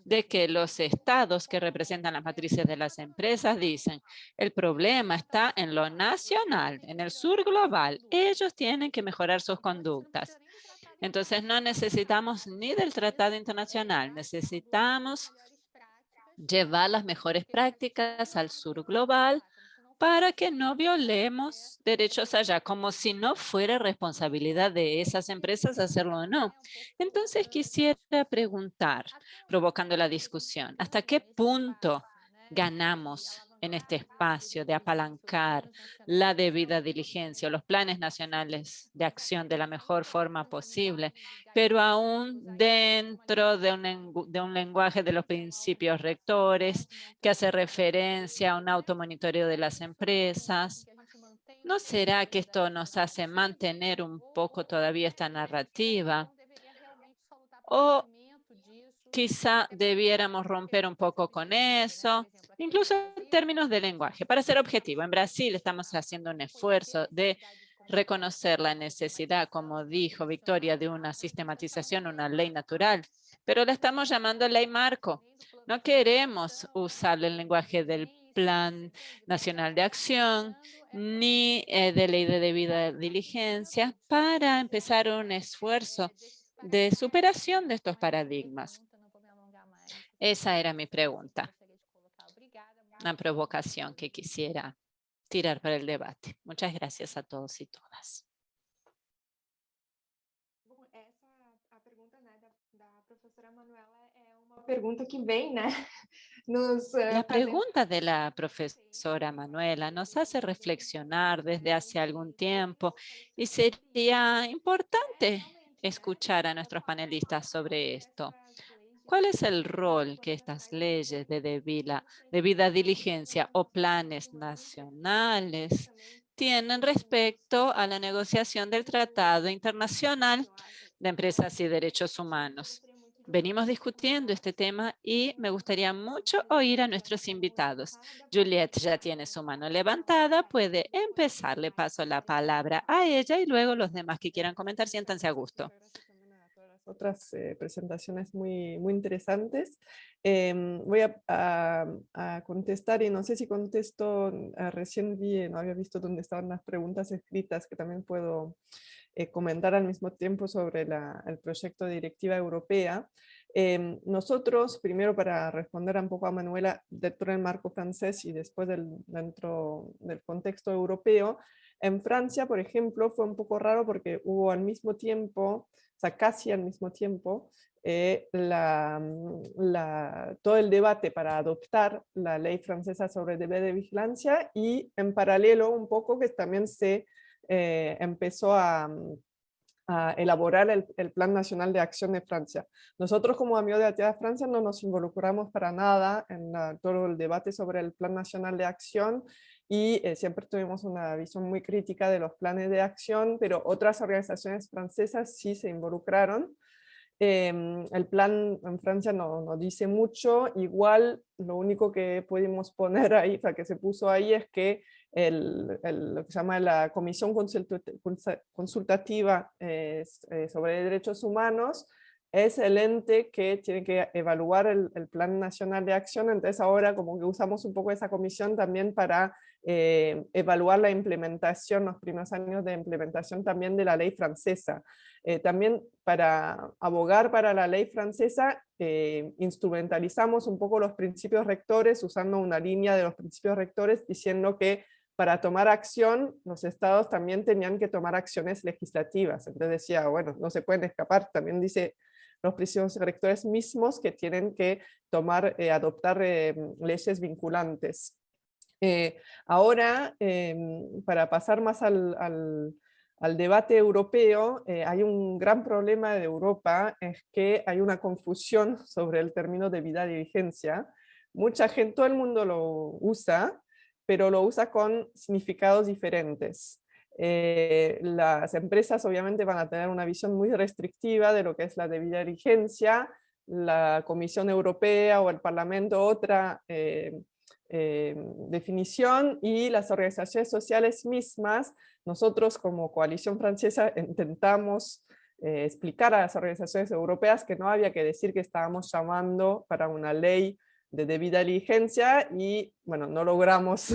de que los estados que representan las matrices de las empresas dicen, el problema está en lo nacional, en el sur global. Ellos tienen que mejorar sus conductas. Entonces no necesitamos ni del tratado internacional, necesitamos llevar las mejores prácticas al sur global para que no violemos derechos allá, como si no fuera responsabilidad de esas empresas hacerlo o no. Entonces quisiera preguntar, provocando la discusión, ¿hasta qué punto ganamos en este espacio de apalancar la debida diligencia o los planes nacionales de acción de la mejor forma posible, pero aún dentro de un lenguaje de los principios rectores que hace referencia a un automonitoreo de las empresas, ¿No será que esto nos hace mantener un poco todavía esta narrativa? O quizá debiéramos romper un poco con eso, incluso en términos de lenguaje. Para ser objetivo, en Brasil estamos haciendo un esfuerzo de reconocer la necesidad, como dijo Victoria, de una sistematización, una ley natural, pero la estamos llamando ley marco. No queremos usar el lenguaje del Plan Nacional de Acción ni de ley de debida diligencia para empezar un esfuerzo de superación de estos paradigmas. Esa era mi pregunta, una provocación que quisiera tirar para el debate. Muchas gracias a todos y todas. A pergunta da professora Manuela é uma pergunta que vem, né? La pregunta de la profesora Manuela nos hace reflexionar desde hace algún tiempo y sería importante escuchar a nuestros panelistas sobre esto. ¿Cuál es el rol que estas leyes de debida diligencia o planes nacionales tienen respecto a la negociación del Tratado Internacional de Empresas y Derechos Humanos? Venimos discutiendo este tema y me gustaría mucho oír a nuestros invitados. Juliette ya tiene su mano levantada, puede empezar. Le paso la palabra a ella y luego los demás que quieran comentar, siéntanse a gusto. Otras presentaciones muy interesantes. Voy a contestar y no sé si contesto, recién vi, no había visto dónde estaban las preguntas escritas que también puedo comentar al mismo tiempo sobre el proyecto de directiva europea. Nosotros, primero para responder un poco a Manuela, dentro del marco francés y después dentro del contexto europeo, en Francia, por ejemplo, fue un poco raro porque hubo al mismo tiempo, o sea, casi al mismo tiempo, todo el debate para adoptar la ley francesa sobre deber de vigilancia y en paralelo un poco que también se empezó a elaborar el Plan Nacional de Acción de Francia. Nosotros como Amigos de la Tierra de Francia no nos involucramos para nada en todo el debate sobre el Plan Nacional de Acción y siempre tuvimos una visión muy crítica de los planes de acción, pero otras organizaciones francesas sí se involucraron. El plan en Francia no dice mucho, igual lo único que pudimos poner ahí, o sea, que se puso ahí es que lo que se llama la Comisión Consultativa sobre Derechos Humanos es el ente que tiene que evaluar el Plan Nacional de Acción, entonces ahora como que usamos un poco esa comisión también para evaluar la implementación, los primeros años de implementación también de la ley francesa. También para abogar para la ley francesa, instrumentalizamos un poco los principios rectores, usando una línea de los principios rectores, diciendo que para tomar acción, los estados también tenían que tomar acciones legislativas. Entonces decía, bueno, no se pueden escapar, también dice los principios rectores mismos que tienen que adoptar leyes vinculantes. Ahora, para pasar más al debate europeo, hay un gran problema de Europa, es que hay una confusión sobre el término debida diligencia. Mucha gente, todo el mundo lo usa, pero lo usa con significados diferentes. Las empresas obviamente van a tener una visión muy restrictiva de lo que es la debida diligencia, la Comisión Europea o el Parlamento otra definición, y las organizaciones sociales mismas. Nosotros como Coalición Francesa intentamos explicar a las organizaciones europeas que no había que decir que estábamos llamando para una ley de debida diligencia, y bueno, no logramos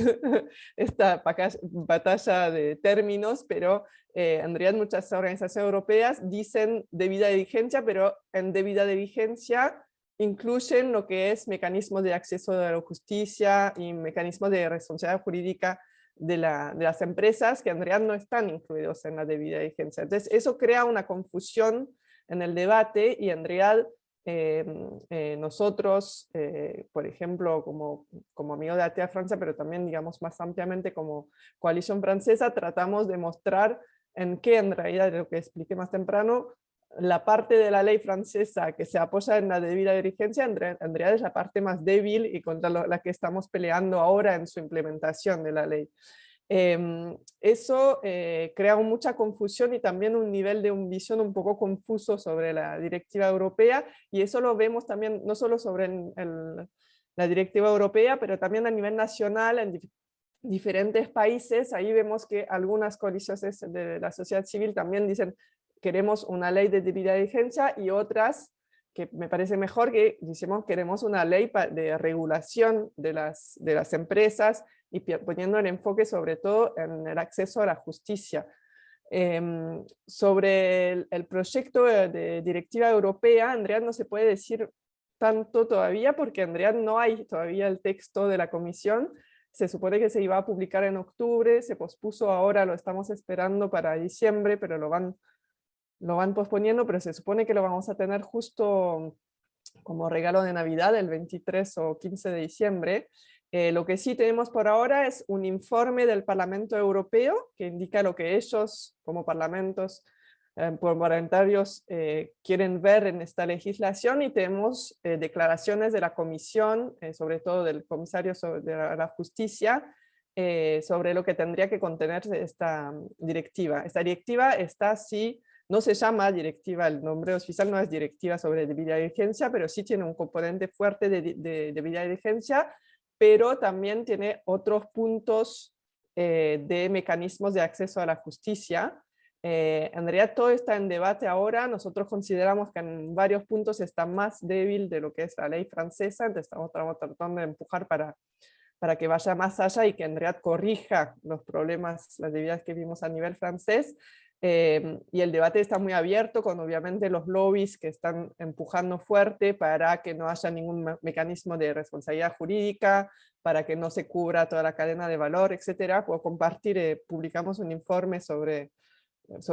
esta batalla de términos, pero en realidad muchas organizaciones europeas dicen debida diligencia, pero en debida diligencia incluyen lo que es mecanismos de acceso a la justicia y mecanismos de responsabilidad jurídica de las empresas que en realidad no están incluidos en la debida diligencia. Entonces eso crea una confusión en el debate, y en realidad nosotros, por ejemplo, como Amigos de la Tierra de Francia, pero también digamos más ampliamente como Coalición Francesa, tratamos de mostrar en qué en realidad, lo que expliqué más temprano, la parte de la ley francesa que se apoya en la debida diligencia en realidad es la parte más débil y contra la que estamos peleando ahora en su implementación de la ley. Eso crea mucha confusión y también un nivel de visión un poco confuso sobre la directiva europea, y eso lo vemos también no solo sobre la directiva europea, pero también a nivel nacional en diferentes países. Ahí vemos que algunas coaliciones de la sociedad civil también dicen queremos una ley de debida diligencia, y otras, que me parece mejor, que decimos queremos una ley de regulación de las empresas, y poniendo el enfoque sobre todo en el acceso a la justicia. Sobre el proyecto de directiva europea, en realidad no se puede decir tanto todavía, porque en realidad no hay todavía el texto de la comisión. Se supone que se iba a publicar en octubre, se pospuso ahora, lo estamos esperando para diciembre, pero lo van posponiendo, pero se supone que lo vamos a tener justo como regalo de Navidad, el 23 o 15 de diciembre. Lo que sí tenemos por ahora es un informe del Parlamento Europeo que indica lo que ellos, como parlamentos parlamentarios, quieren ver en esta legislación, y tenemos declaraciones de la Comisión, sobre todo del comisario de la Justicia, sobre lo que tendría que contener esta directiva. Esta directiva está así. No se llama directiva, el nombre oficial no es directiva sobre debida diligencia, pero sí tiene un componente fuerte de debida diligencia, pero también tiene otros puntos de mecanismos de acceso a la justicia. En realidad todo está en debate ahora. Nosotros consideramos que en varios puntos está más débil de lo que es la ley francesa, entonces estamos tratando de empujar para que vaya más allá y que en realidad corrija los problemas, las debilidades que vimos a nivel francés. Y el debate está muy abierto, con obviamente los lobbies que están empujando fuerte para que no haya ningún mecanismo de responsabilidad jurídica, para que no se cubra toda la cadena de valor, etc. Puedo compartir, publicamos un informe sobre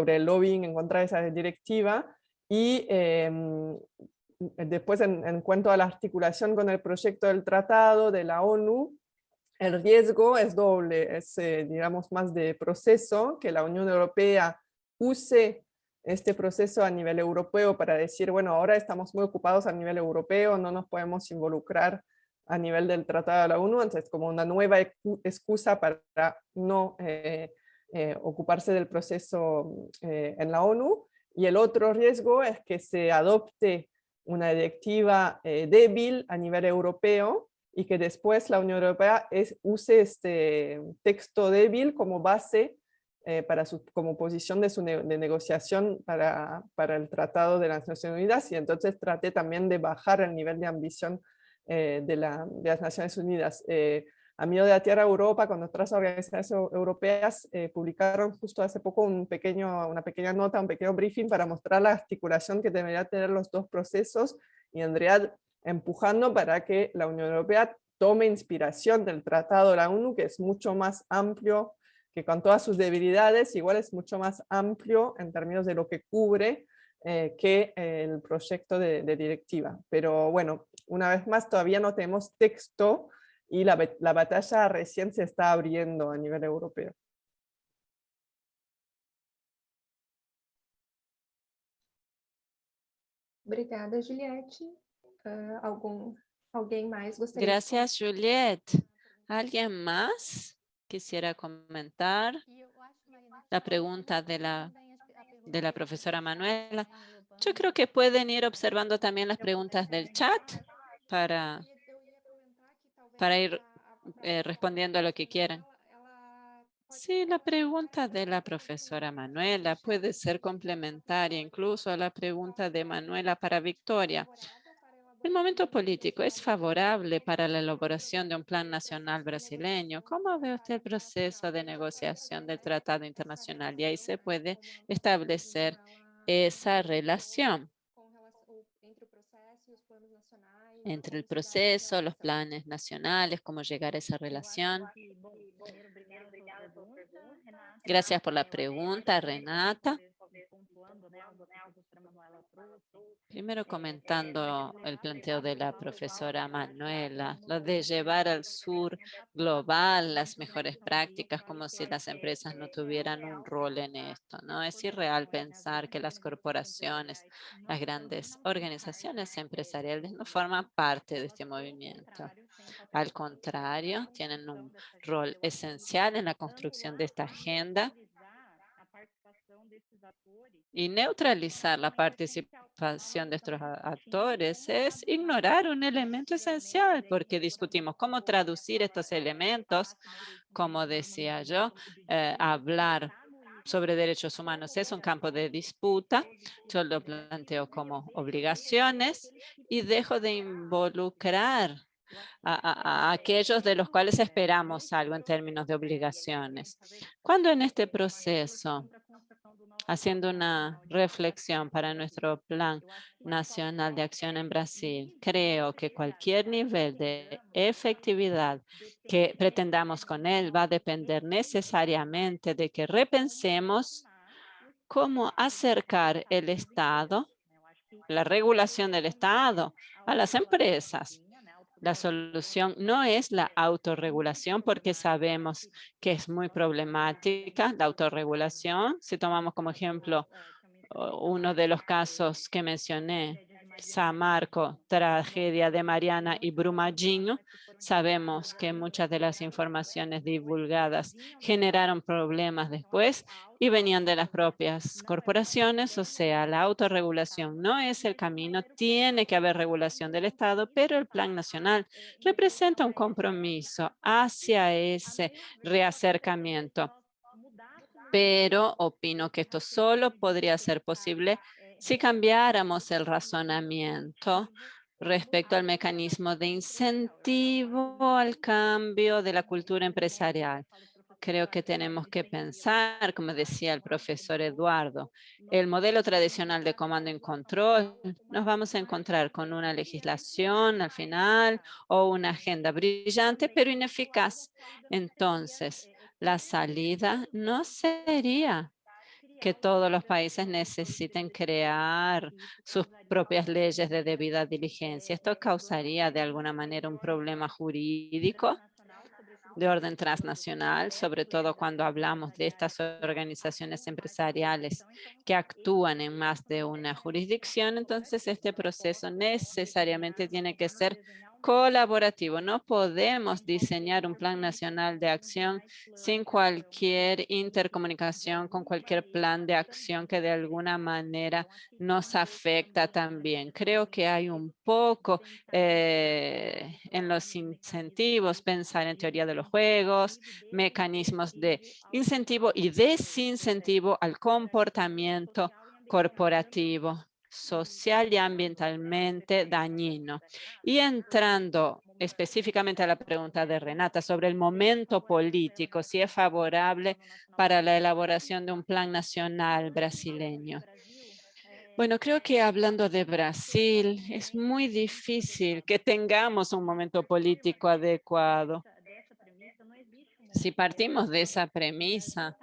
el lobbying en contra de esa directiva. Y después, en cuanto a la articulación con el proyecto del tratado de la ONU, el riesgo es doble, es digamos más de proceso, que la Unión Europea use este proceso a nivel europeo para decir, bueno, ahora estamos muy ocupados a nivel europeo, no nos podemos involucrar a nivel del Tratado de la ONU, entonces como una nueva excusa para no ocuparse del proceso en la ONU. Y el otro riesgo es que se adopte una directiva débil a nivel europeo, y que después la Unión Europea use este texto débil como base como posición de negociación para el Tratado de las Naciones Unidas, y entonces trate también de bajar el nivel de ambición de las Naciones Unidas. Amigo de la Tierra Europa, con otras organizaciones europeas, publicaron justo hace poco una pequeña nota, un pequeño briefing para mostrar la articulación que deberían tener los dos procesos, y en realidad empujando para que la Unión Europea tome inspiración del Tratado de la ONU, que es mucho más amplio, que con todas sus debilidades, igual es mucho más amplio en términos de lo que cubre que el proyecto de directiva. Pero bueno, una vez más, todavía no tenemos texto, y la batalla recién se está abriendo a nivel europeo. Obrigada, Juliette. ¿Alguien más gustaría? Gracias, Juliette. ¿Alguien más quisiera comentar la pregunta de la profesora Manuela? Yo creo que pueden ir observando también las preguntas del chat para ir respondiendo a lo que quieran. Sí, la pregunta de la profesora Manuela puede ser complementaria incluso a la pregunta de Manuela para Victoria. ¿El momento político es favorable para la elaboración de un plan nacional brasileño? ¿Cómo ve usted el proceso de negociación del tratado internacional? Y ahí se puede establecer esa relación entre el proceso, los planes nacionales, cómo llegar a esa relación. Gracias por la pregunta, Renata. Primero comentando el planteo de la profesora Manuela, lo de llevar al sur global las mejores prácticas como si las empresas no tuvieran un rol en esto, ¿no? Es irreal pensar que las corporaciones, las grandes organizaciones empresariales no forman parte de este movimiento. Al contrario, tienen un rol esencial en la construcción de esta agenda y neutralizar la participación de estos actores es ignorar un elemento esencial porque discutimos cómo traducir estos elementos, como decía yo, hablar sobre derechos humanos es un campo de disputa, yo lo planteo como obligaciones y dejo de involucrar a aquellos de los cuales esperamos algo en términos de obligaciones. Cuando en este proceso, haciendo una reflexión para nuestro Plan Nacional de Acción en Brasil, creo que cualquier nivel de efectividad que pretendamos con él va a depender necesariamente de que repensemos cómo acercar el Estado, la regulación del Estado, a las empresas. La solución no es la autorregulación porque sabemos que es muy problemática la autorregulación. Si tomamos como ejemplo uno de los casos que mencioné, Samarco, tragedia de Mariana y Brumadinho, sabemos que muchas de las informaciones divulgadas generaron problemas después y venían de las propias corporaciones, o sea, la autorregulación no es el camino, tiene que haber regulación del Estado, pero el Plan Nacional representa un compromiso hacia ese reacercamiento. Pero opino que esto solo podría ser posible si cambiáramos el razonamiento respecto al mecanismo de incentivo al cambio de la cultura empresarial. Creo que tenemos que pensar, como decía el profesor Eduardo, el modelo tradicional de comando y control, nos vamos a encontrar con una legislación al final o una agenda brillante, pero ineficaz. Entonces, la salida no sería que todos los países necesiten crear sus propias leyes de debida diligencia. Esto causaría de alguna manera un problema jurídico de orden transnacional, sobre todo cuando hablamos de estas organizaciones empresariales que actúan en más de una jurisdicción. Entonces, este proceso necesariamente tiene que ser colaborativo. No podemos diseñar un plan nacional de acción sin cualquier intercomunicación con cualquier plan de acción que de alguna manera nos afecta también. Creo que hay un poco en los incentivos, pensar en teoría de los juegos, mecanismos de incentivo y desincentivo al comportamiento corporativo, social y ambientalmente dañino. Y entrando específicamente a la pregunta de Renata sobre el momento político, si es favorable para la elaboración de un plan nacional brasileño. Bueno, creo que hablando de Brasil, es muy difícil que tengamos un momento político adecuado. Si partimos de esa premisa,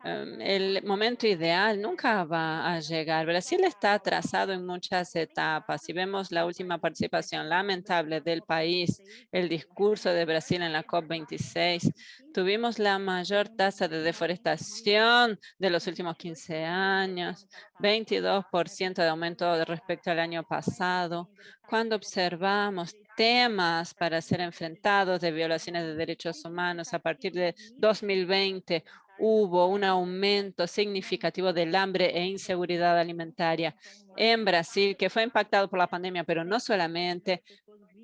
el momento ideal nunca va a llegar. Brasil está atrasado en muchas etapas. Si vemos la última participación lamentable del país, el discurso de Brasil en la COP26, tuvimos la mayor tasa de deforestación de los últimos 15 años, 22% de aumento respecto al año pasado. Cuando observamos temas para ser enfrentados de violaciones de derechos humanos a partir de 2020, hubo un aumento significativo del hambre e inseguridad alimentaria en Brasil, que fue impactado por la pandemia, pero no solamente.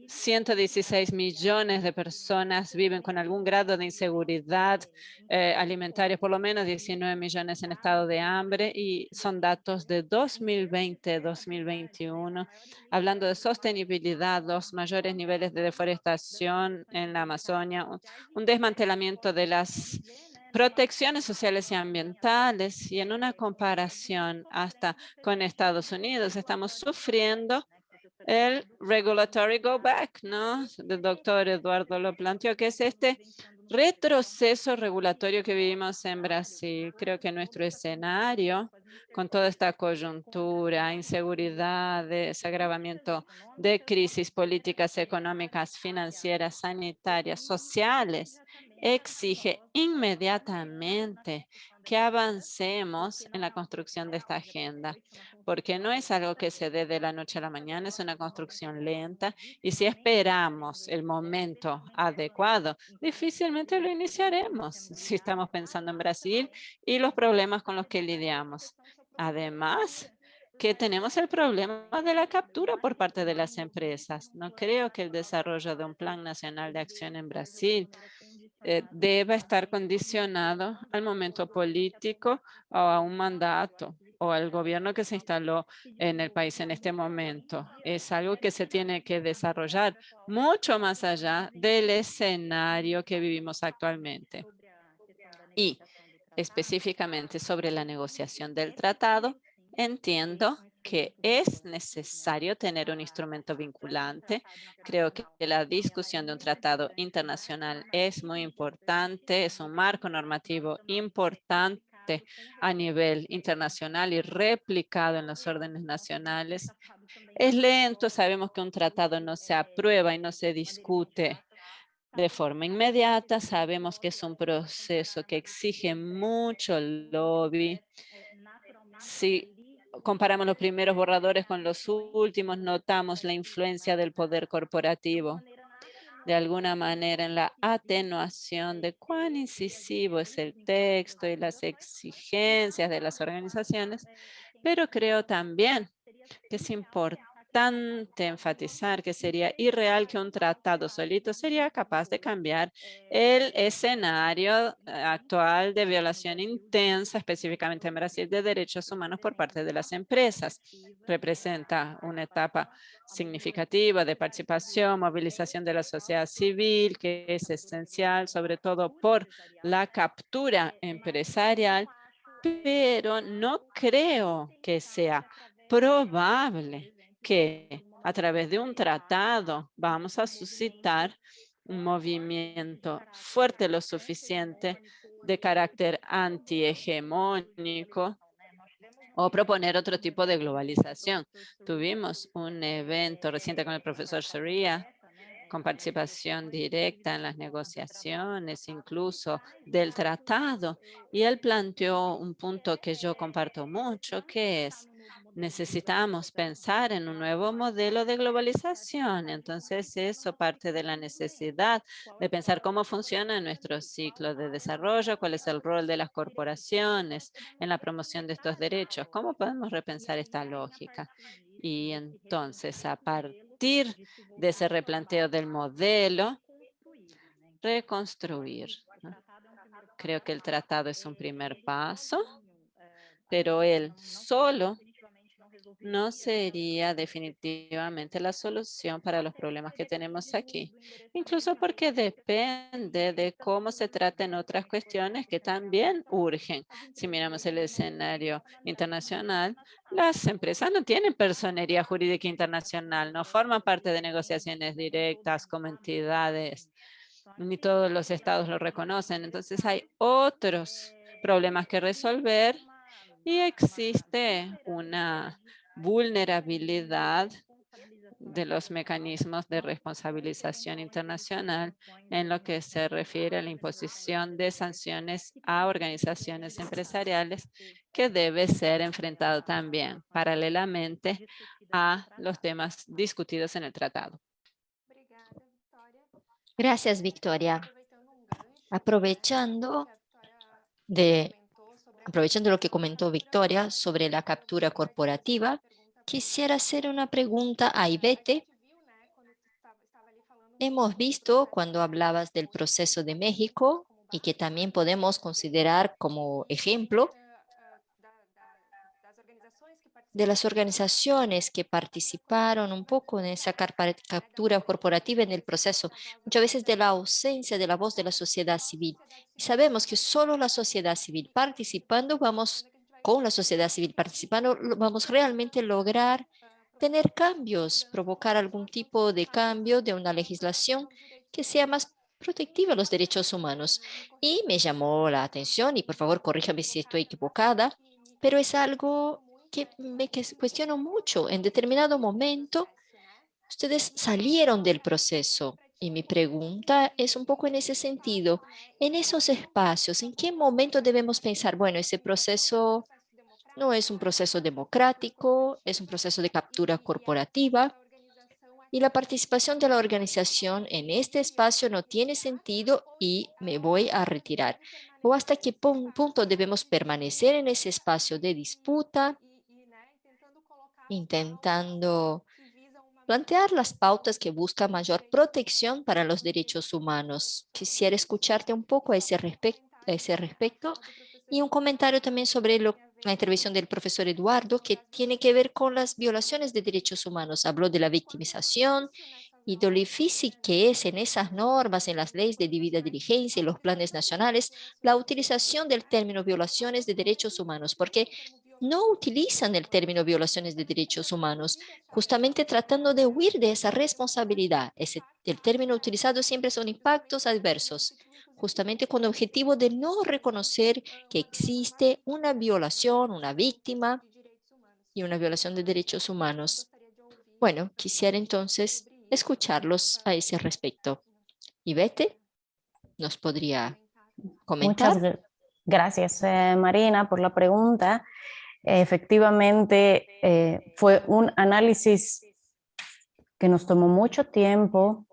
116 millones de personas viven con algún grado de inseguridad alimentaria, por lo menos 19 millones en estado de hambre, y son datos de 2020-2021. Hablando de sostenibilidad, los mayores niveles de deforestación en la Amazonia, un desmantelamiento de las protecciones sociales y ambientales, y en una comparación hasta con Estados Unidos, estamos sufriendo el regulatory go back, ¿no? El doctor Eduardo lo planteó, que es este retroceso regulatorio que vivimos en Brasil. Creo que nuestro escenario, con toda esta coyuntura, inseguridades, agravamiento de crisis políticas, económicas, financieras, sanitarias, sociales, exige inmediatamente que avancemos en la construcción de esta agenda, porque no es algo que se dé de la noche a la mañana, es una construcción lenta, y si esperamos el momento adecuado, difícilmente lo iniciaremos si estamos pensando en Brasil y los problemas con los que lidiamos. Además, que tenemos el problema de la captura por parte de las empresas. No creo que el desarrollo de un plan nacional de acción en Brasil deba estar condicionado al momento político o a un mandato o al gobierno que se instaló en el país en este momento. Es algo que se tiene que desarrollar mucho más allá del escenario que vivimos actualmente. Y específicamente sobre la negociación del tratado, entiendo que es necesario tener un instrumento vinculante. Creo que la discusión de un tratado internacional es muy importante, es un marco normativo importante a nivel internacional y replicado en los órdenes nacionales. Es lento, sabemos que un tratado no se aprueba y no se discute de forma inmediata. Sabemos que es un proceso que exige mucho lobby. Si comparamos los primeros borradores con los últimos, notamos la influencia del poder corporativo de alguna manera en la atenuación de cuán incisivo es el texto y las exigencias de las organizaciones, pero creo también que es importante enfatizar que sería irreal que un tratado solito sería capaz de cambiar el escenario actual de violación intensa, específicamente en Brasil, de derechos humanos por parte de las empresas. Representa una etapa significativa de participación, movilización de la sociedad civil, que es esencial, sobre todo por la captura empresarial, pero no creo que sea probable que a través de un tratado vamos a suscitar un movimiento fuerte lo suficiente de carácter antihegemónico o proponer otro tipo de globalización. Tuvimos un evento reciente con el profesor Sharia, con participación directa en las negociaciones, incluso del tratado, y él planteó un punto que yo comparto mucho, que es: necesitamos pensar en un nuevo modelo de globalización. Entonces, eso parte de la necesidad de pensar cómo funciona nuestro ciclo de desarrollo, cuál es el rol de las corporaciones en la promoción de estos derechos, cómo podemos repensar esta lógica. Y entonces, a partir de ese replanteo del modelo, reconstruir, ¿no? Creo que el tratado es un primer paso, pero él solo no sería definitivamente la solución para los problemas que tenemos aquí, incluso porque depende de cómo se traten otras cuestiones que también urgen. Si miramos el escenario internacional, las empresas no tienen personería jurídica internacional, no forman parte de negociaciones directas como entidades, ni todos los estados lo reconocen. Entonces hay otros problemas que resolver y existe una vulnerabilidad de los mecanismos de responsabilización internacional en lo que se refiere a la imposición de sanciones a organizaciones empresariales, que debe ser enfrentado también paralelamente a los temas discutidos en el tratado. Gracias, Victoria. Aprovechando lo que comentó Victoria sobre la captura corporativa, quisiera hacer una pregunta a Ivete. Hemos visto cuando hablabas del proceso de México y que también podemos considerar como ejemplo de las organizaciones que participaron un poco en esa captura corporativa en el proceso, muchas veces de la ausencia de la voz de la sociedad civil. Y sabemos que solo la sociedad civil participando, vamos realmente lograr tener cambios, provocar algún tipo de cambio de una legislación que sea más protectiva a los derechos humanos. Y me llamó la atención, y por favor corríjame si estoy equivocada, pero es algo que me cuestiono mucho. En determinado momento, ustedes salieron del proceso. Y mi pregunta es un poco en ese sentido. En esos espacios, ¿en qué momento debemos pensar, bueno, ese proceso no es un proceso democrático, es un proceso de captura corporativa y la participación de la organización en este espacio no tiene sentido y me voy a retirar? ¿O hasta qué punto debemos permanecer en ese espacio de disputa, intentando plantear las pautas que buscan mayor protección para los derechos humanos? Quisiera escucharte un poco a ese respecto y un comentario también sobre la intervención del profesor Eduardo, que tiene que ver con las violaciones de derechos humanos. Habló de la victimización y de lo difícil que es en esas normas, en las leyes de debida diligencia y los planes nacionales, la utilización del término violaciones de derechos humanos, porque no utilizan el término violaciones de derechos humanos, justamente tratando de huir de esa responsabilidad. El término utilizado siempre son impactos adversos, justamente con el objetivo de no reconocer que existe una violación, una víctima y una violación de derechos humanos. Bueno, quisiera entonces escucharlos a ese respecto. Ivete, ¿nos podría comentar? Muchas gracias, Marina, por la pregunta. Efectivamente, fue un análisis que nos tomó mucho tiempo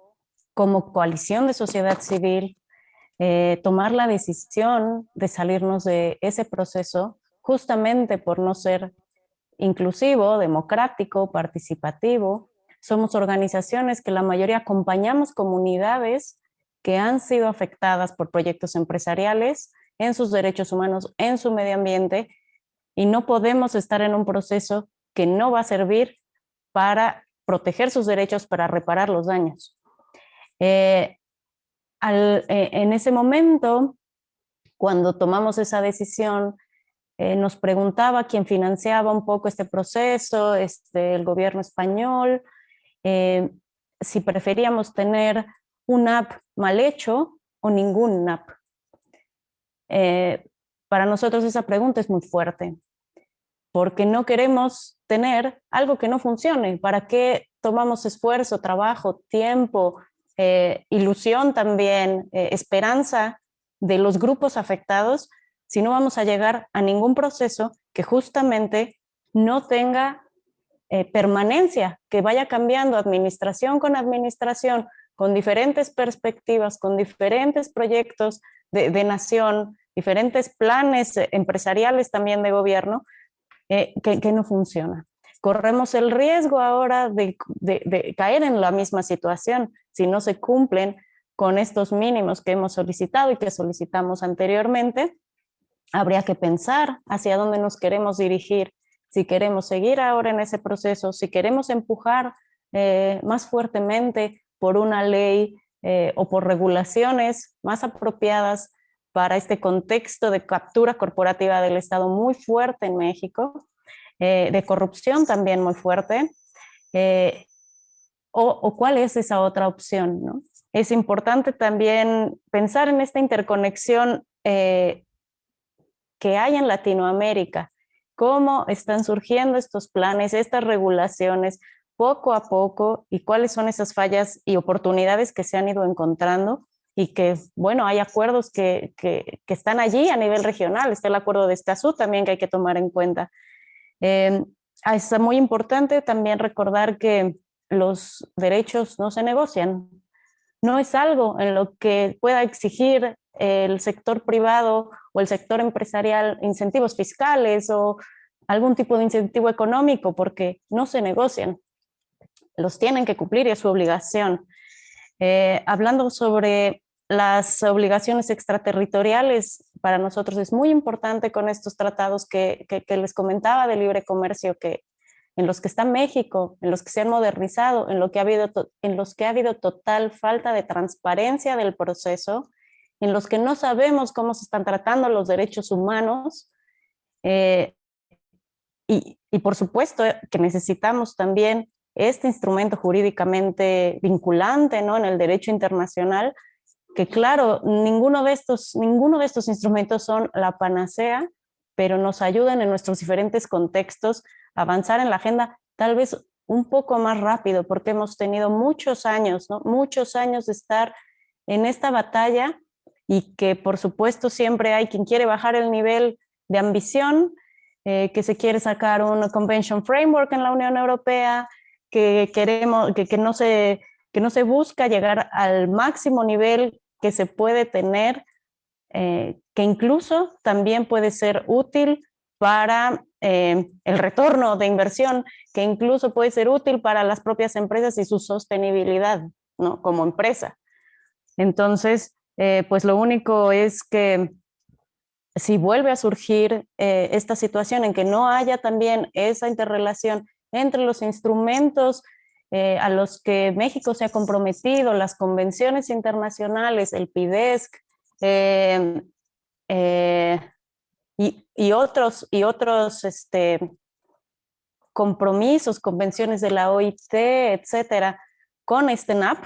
como coalición de sociedad civil, tomar la decisión de salirnos de ese proceso justamente por no ser inclusivo, democrático, participativo. Somos organizaciones que la mayoría acompañamos comunidades que han sido afectadas por proyectos empresariales en sus derechos humanos, en su medio ambiente, y no podemos estar en un proceso que no va a servir para proteger sus derechos, para reparar los daños. En ese momento, cuando tomamos esa decisión, nos preguntaba quién financiaba un poco este proceso, el gobierno español, si preferíamos tener un app mal hecho o ningún app. Para nosotros esa pregunta es muy fuerte, porque no queremos tener algo que no funcione. ¿Para qué tomamos esfuerzo, trabajo, tiempo, ilusión también, esperanza de los grupos afectados, si no vamos a llegar a ningún proceso que justamente no tenga permanencia, que vaya cambiando administración, con diferentes perspectivas, con diferentes proyectos de nación, diferentes planes empresariales también de gobierno, que no funciona? Corremos el riesgo ahora de caer en la misma situación si no se cumplen con estos mínimos que hemos solicitado y que solicitamos anteriormente. Habría que pensar hacia dónde nos queremos dirigir, si queremos seguir ahora en ese proceso, si queremos empujar más fuertemente por una ley o por regulaciones más apropiadas para este contexto de captura corporativa del Estado muy fuerte en México, de corrupción también muy fuerte, o cuál es esa otra opción, ¿no? Es importante también pensar en esta interconexión que hay en Latinoamérica, cómo están surgiendo estos planes, estas regulaciones poco a poco, y cuáles son esas fallas y oportunidades que se han ido encontrando, y que, bueno, hay acuerdos que están allí a nivel regional. Está el acuerdo de Escazú también que hay que tomar en cuenta. Es muy importante también recordar que los derechos no se negocian. No es algo en lo que pueda exigir el sector privado o el sector empresarial incentivos fiscales o algún tipo de incentivo económico, porque no se negocian. Los tienen que cumplir y es su obligación. Hablando sobre las obligaciones extraterritoriales, para nosotros es muy importante con estos tratados que les comentaba de libre comercio, en los que está México, en los que se han modernizado, en los que ha habido total falta de transparencia del proceso, en los que no sabemos cómo se están tratando los derechos humanos, y por supuesto que necesitamos también este instrumento jurídicamente vinculante, ¿no?, en el derecho internacional, que claro, ninguno de estos instrumentos son la panacea, pero nos ayudan en nuestros diferentes contextos a avanzar en la agenda tal vez un poco más rápido, porque hemos tenido muchos años, ¿no?, muchos años de estar en esta batalla, y que por supuesto siempre hay quien quiere bajar el nivel de ambición, que se quiere sacar un Convention Framework en la Unión Europea, que no se busca llegar al máximo nivel que se puede tener, que incluso también puede ser útil para el retorno de inversión, que incluso puede ser útil para las propias empresas y su sostenibilidad, ¿no?, como empresa. Entonces, pues lo único es que si vuelve a surgir esta situación en que no haya también esa interrelación entre los instrumentos a los que México se ha comprometido, las convenciones internacionales, el PIDESC, y otros compromisos, convenciones de la OIT, etcétera, con STENAP,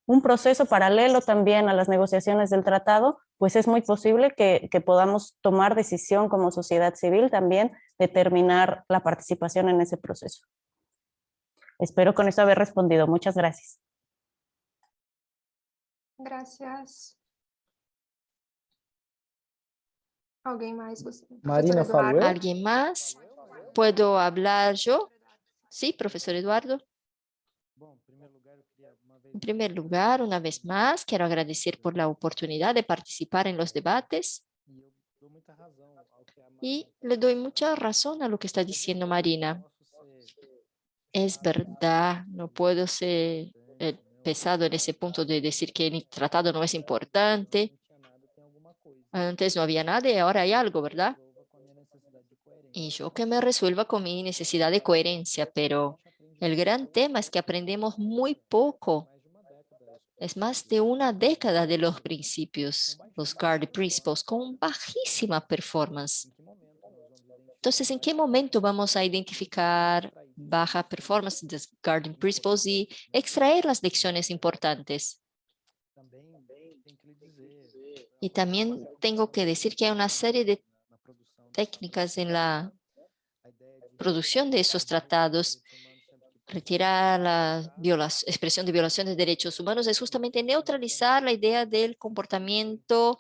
un proceso paralelo también a las negociaciones del tratado, pues es muy posible que podamos tomar decisión como sociedad civil también de terminar la participación en ese proceso. Espero con esto haber respondido. Muchas gracias. Gracias. ¿Alguien más? Marina Profesor Eduardo. falou? ¿Alguien más? ¿Puedo hablar yo? Sí, profesor Eduardo. En primer lugar, una vez más, quiero agradecer por la oportunidad de participar en los debates y le doy mucha razón a lo que está diciendo Marina. Es verdad, no puedo ser pesado en ese punto de decir que el tratado no es importante. Antes no había nada y ahora hay algo, ¿verdad? Y yo que me resuelva con mi necesidad de coherencia, pero el gran tema es que aprendemos muy poco. Es más de una década de los principios, los Guardian Principles, con bajísima performance. Entonces, ¿en qué momento vamos a identificar baja performance de Guardian Principles y extraer las lecciones importantes? Y también tengo que decir que hay una serie de técnicas en la producción de esos tratados. Retirar la expresión de violación de derechos humanos es justamente neutralizar la idea del comportamiento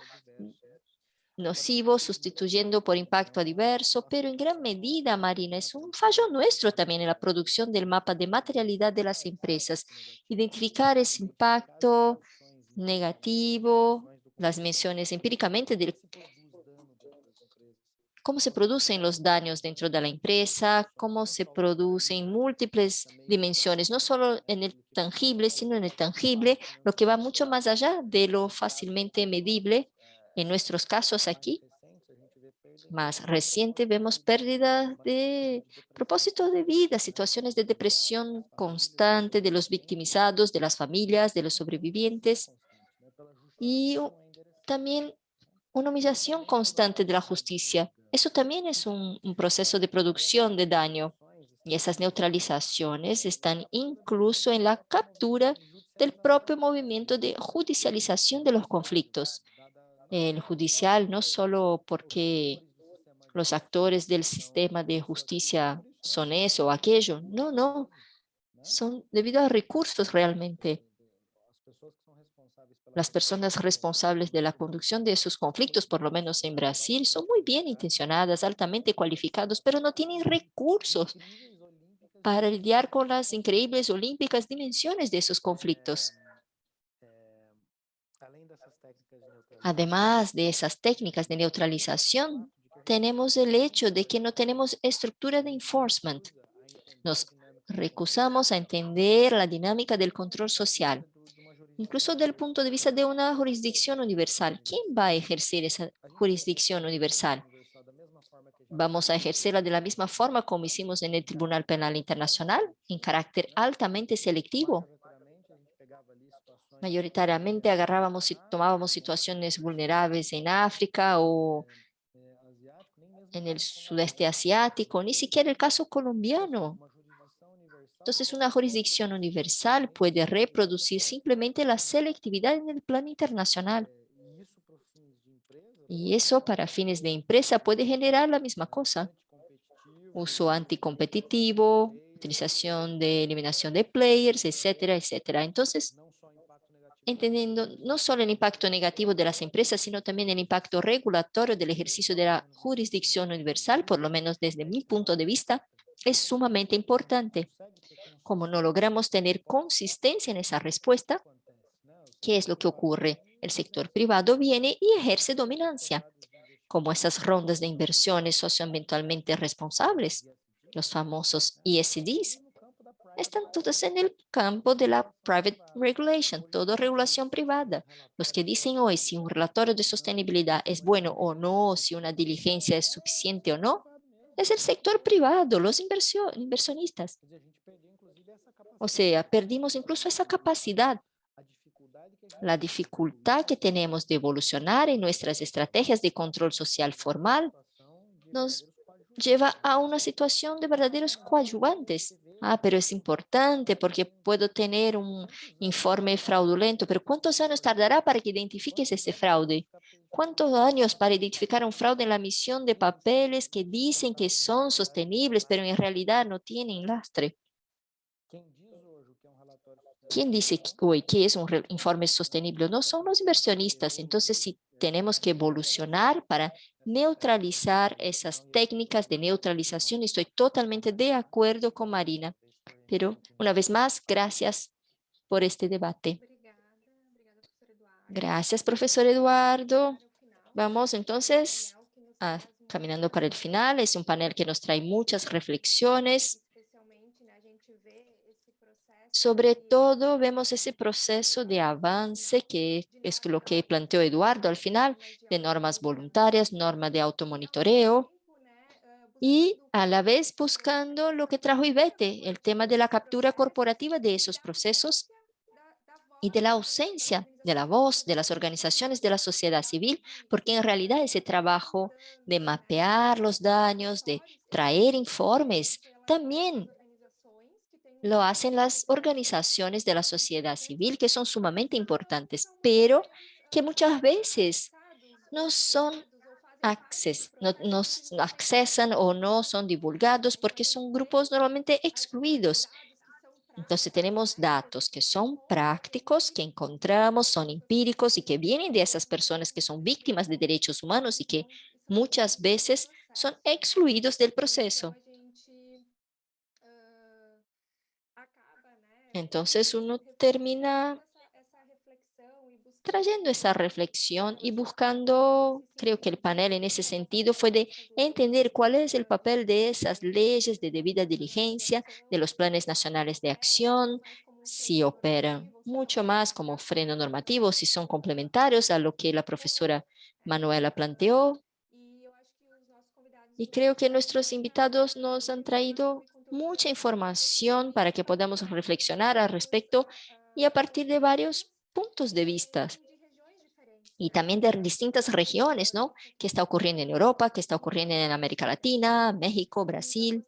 nocivo, sustituyendo por impacto adverso, pero en gran medida, Marina, es un fallo nuestro también en la producción del mapa de materialidad de las empresas. Identificar ese impacto negativo, las menciones empíricamente de cómo se producen los daños dentro de la empresa, cómo se producen múltiples dimensiones, no solo en el tangible, sino en el tangible, lo que va mucho más allá de lo fácilmente medible. En nuestros casos aquí, más reciente, vemos pérdida de propósito de vida, situaciones de depresión constante de los victimizados, de las familias, de los sobrevivientes, y también una humillación constante de la justicia. Eso también es un proceso de producción de daño. Y esas neutralizaciones están incluso en la captura del propio movimiento de judicialización de los conflictos. El judicial no solo porque los actores del sistema de justicia son eso o aquello. No, no. Son debido a recursos realmente. Las personas responsables de la conducción de esos conflictos, por lo menos en Brasil, son muy bien intencionadas, altamente cualificados, pero no tienen recursos para lidiar con las increíbles olímpicas dimensiones de esos conflictos. Además de esas técnicas de neutralización, tenemos el hecho de que no tenemos estructura de enforcement. Nos recusamos a entender la dinámica del control social. Incluso desde el punto de vista de una jurisdicción universal. ¿Quién va a ejercer esa jurisdicción universal? ¿Vamos a ejercerla de la misma forma como hicimos en el Tribunal Penal Internacional, en carácter altamente selectivo? Mayoritariamente agarrábamos y tomábamos situaciones vulnerables en África o en el sudeste asiático, ni siquiera el caso colombiano. Entonces, una jurisdicción universal puede reproducir simplemente la selectividad en el plano internacional. Y eso para fines de empresa puede generar la misma cosa. Uso anticompetitivo, utilización de eliminación de players, etcétera, etcétera. Entonces, entendiendo no solo el impacto negativo de las empresas, sino también el impacto regulatorio del ejercicio de la jurisdicción universal, por lo menos desde mi punto de vista, es sumamente importante. Como no logramos tener consistencia en esa respuesta, ¿qué es lo que ocurre? El sector privado viene y ejerce dominancia, como esas rondas de inversiones socioambientalmente responsables, los famosos ESGs. Están todos en el campo de la private regulation, toda regulación privada. Los que dicen hoy si un relatorio de sostenibilidad es bueno o no, si una diligencia es suficiente o no, es el sector privado, los inversionistas. O sea, perdimos incluso esa capacidad. La dificultad que tenemos de evolucionar en nuestras estrategias de control social formal nos lleva a una situación de verdaderos coadyuvantes. Pero es importante porque puedo tener un informe fraudulento, pero ¿cuántos años tardará para que identifiques ese fraude? ¿Cuántos años para identificar un fraude en la emisión de papeles que dicen que son sostenibles, pero en realidad no tienen lastre? ¿Quién dice hoy que es un informe sostenible? No son los inversionistas. Entonces, sí tenemos que evolucionar para neutralizar esas técnicas de neutralización. Estoy totalmente de acuerdo con Marina. Pero, una vez más, gracias por este debate. Gracias, profesor Eduardo. Vamos entonces caminando para el final. Es un panel que nos trae muchas reflexiones. Sobre todo, vemos ese proceso de avance que es lo que planteó Eduardo al final, de normas voluntarias, norma de automonitoreo, y a la vez buscando lo que trajo Ivete, el tema de la captura corporativa de esos procesos y de la ausencia de la voz de las organizaciones de la sociedad civil, porque en realidad ese trabajo de mapear los daños, de traer informes, también lo hacen las organizaciones de la sociedad civil, que son sumamente importantes, pero que muchas veces no son no accesan o no son divulgados porque son grupos normalmente excluidos. Entonces tenemos datos que son prácticos, que encontramos, son empíricos y que vienen de esas personas que son víctimas de derechos humanos y que muchas veces son excluidos del proceso. Entonces uno termina trayendo esa reflexión y buscando, creo que el panel en ese sentido fue de entender cuál es el papel de esas leyes de debida diligencia, de los planes nacionales de acción, si operan mucho más como freno normativo, si son complementarios a lo que la profesora Manuela planteó. Y creo que nuestros invitados nos han traído mucha información para que podamos reflexionar al respecto y a partir de varios puntos de vista y también de distintas regiones, ¿no? ¿Qué está ocurriendo en Europa? ¿Qué está ocurriendo en América Latina, México, Brasil?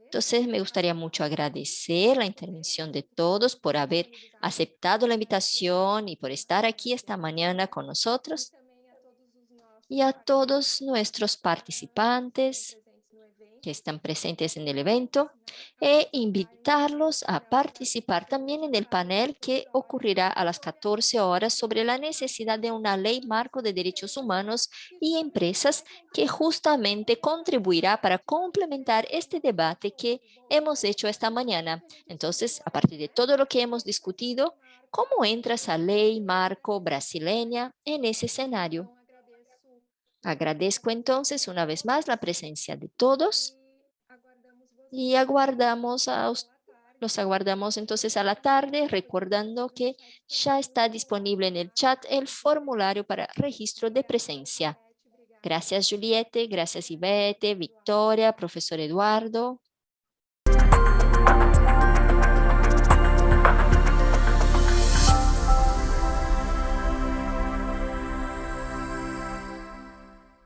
Entonces, me gustaría mucho agradecer la intervención de todos por haber aceptado la invitación y por estar aquí esta mañana con nosotros. Y a todos nuestros participantes que están presentes en el evento e invitarlos a participar también en el panel que ocurrirá a las 14 horas sobre la necesidad de una ley marco de derechos humanos y empresas que justamente contribuirá para complementar este debate que hemos hecho esta mañana. Entonces, a partir de todo lo que hemos discutido, ¿cómo entra esa ley marco brasileña en ese escenario? Agradezco entonces una vez más la presencia de todos y los aguardamos entonces a la tarde, recordando que ya está disponible en el chat el formulario para registro de presencia. Gracias, Juliette, gracias, Ivete, Victoria, profesor Eduardo.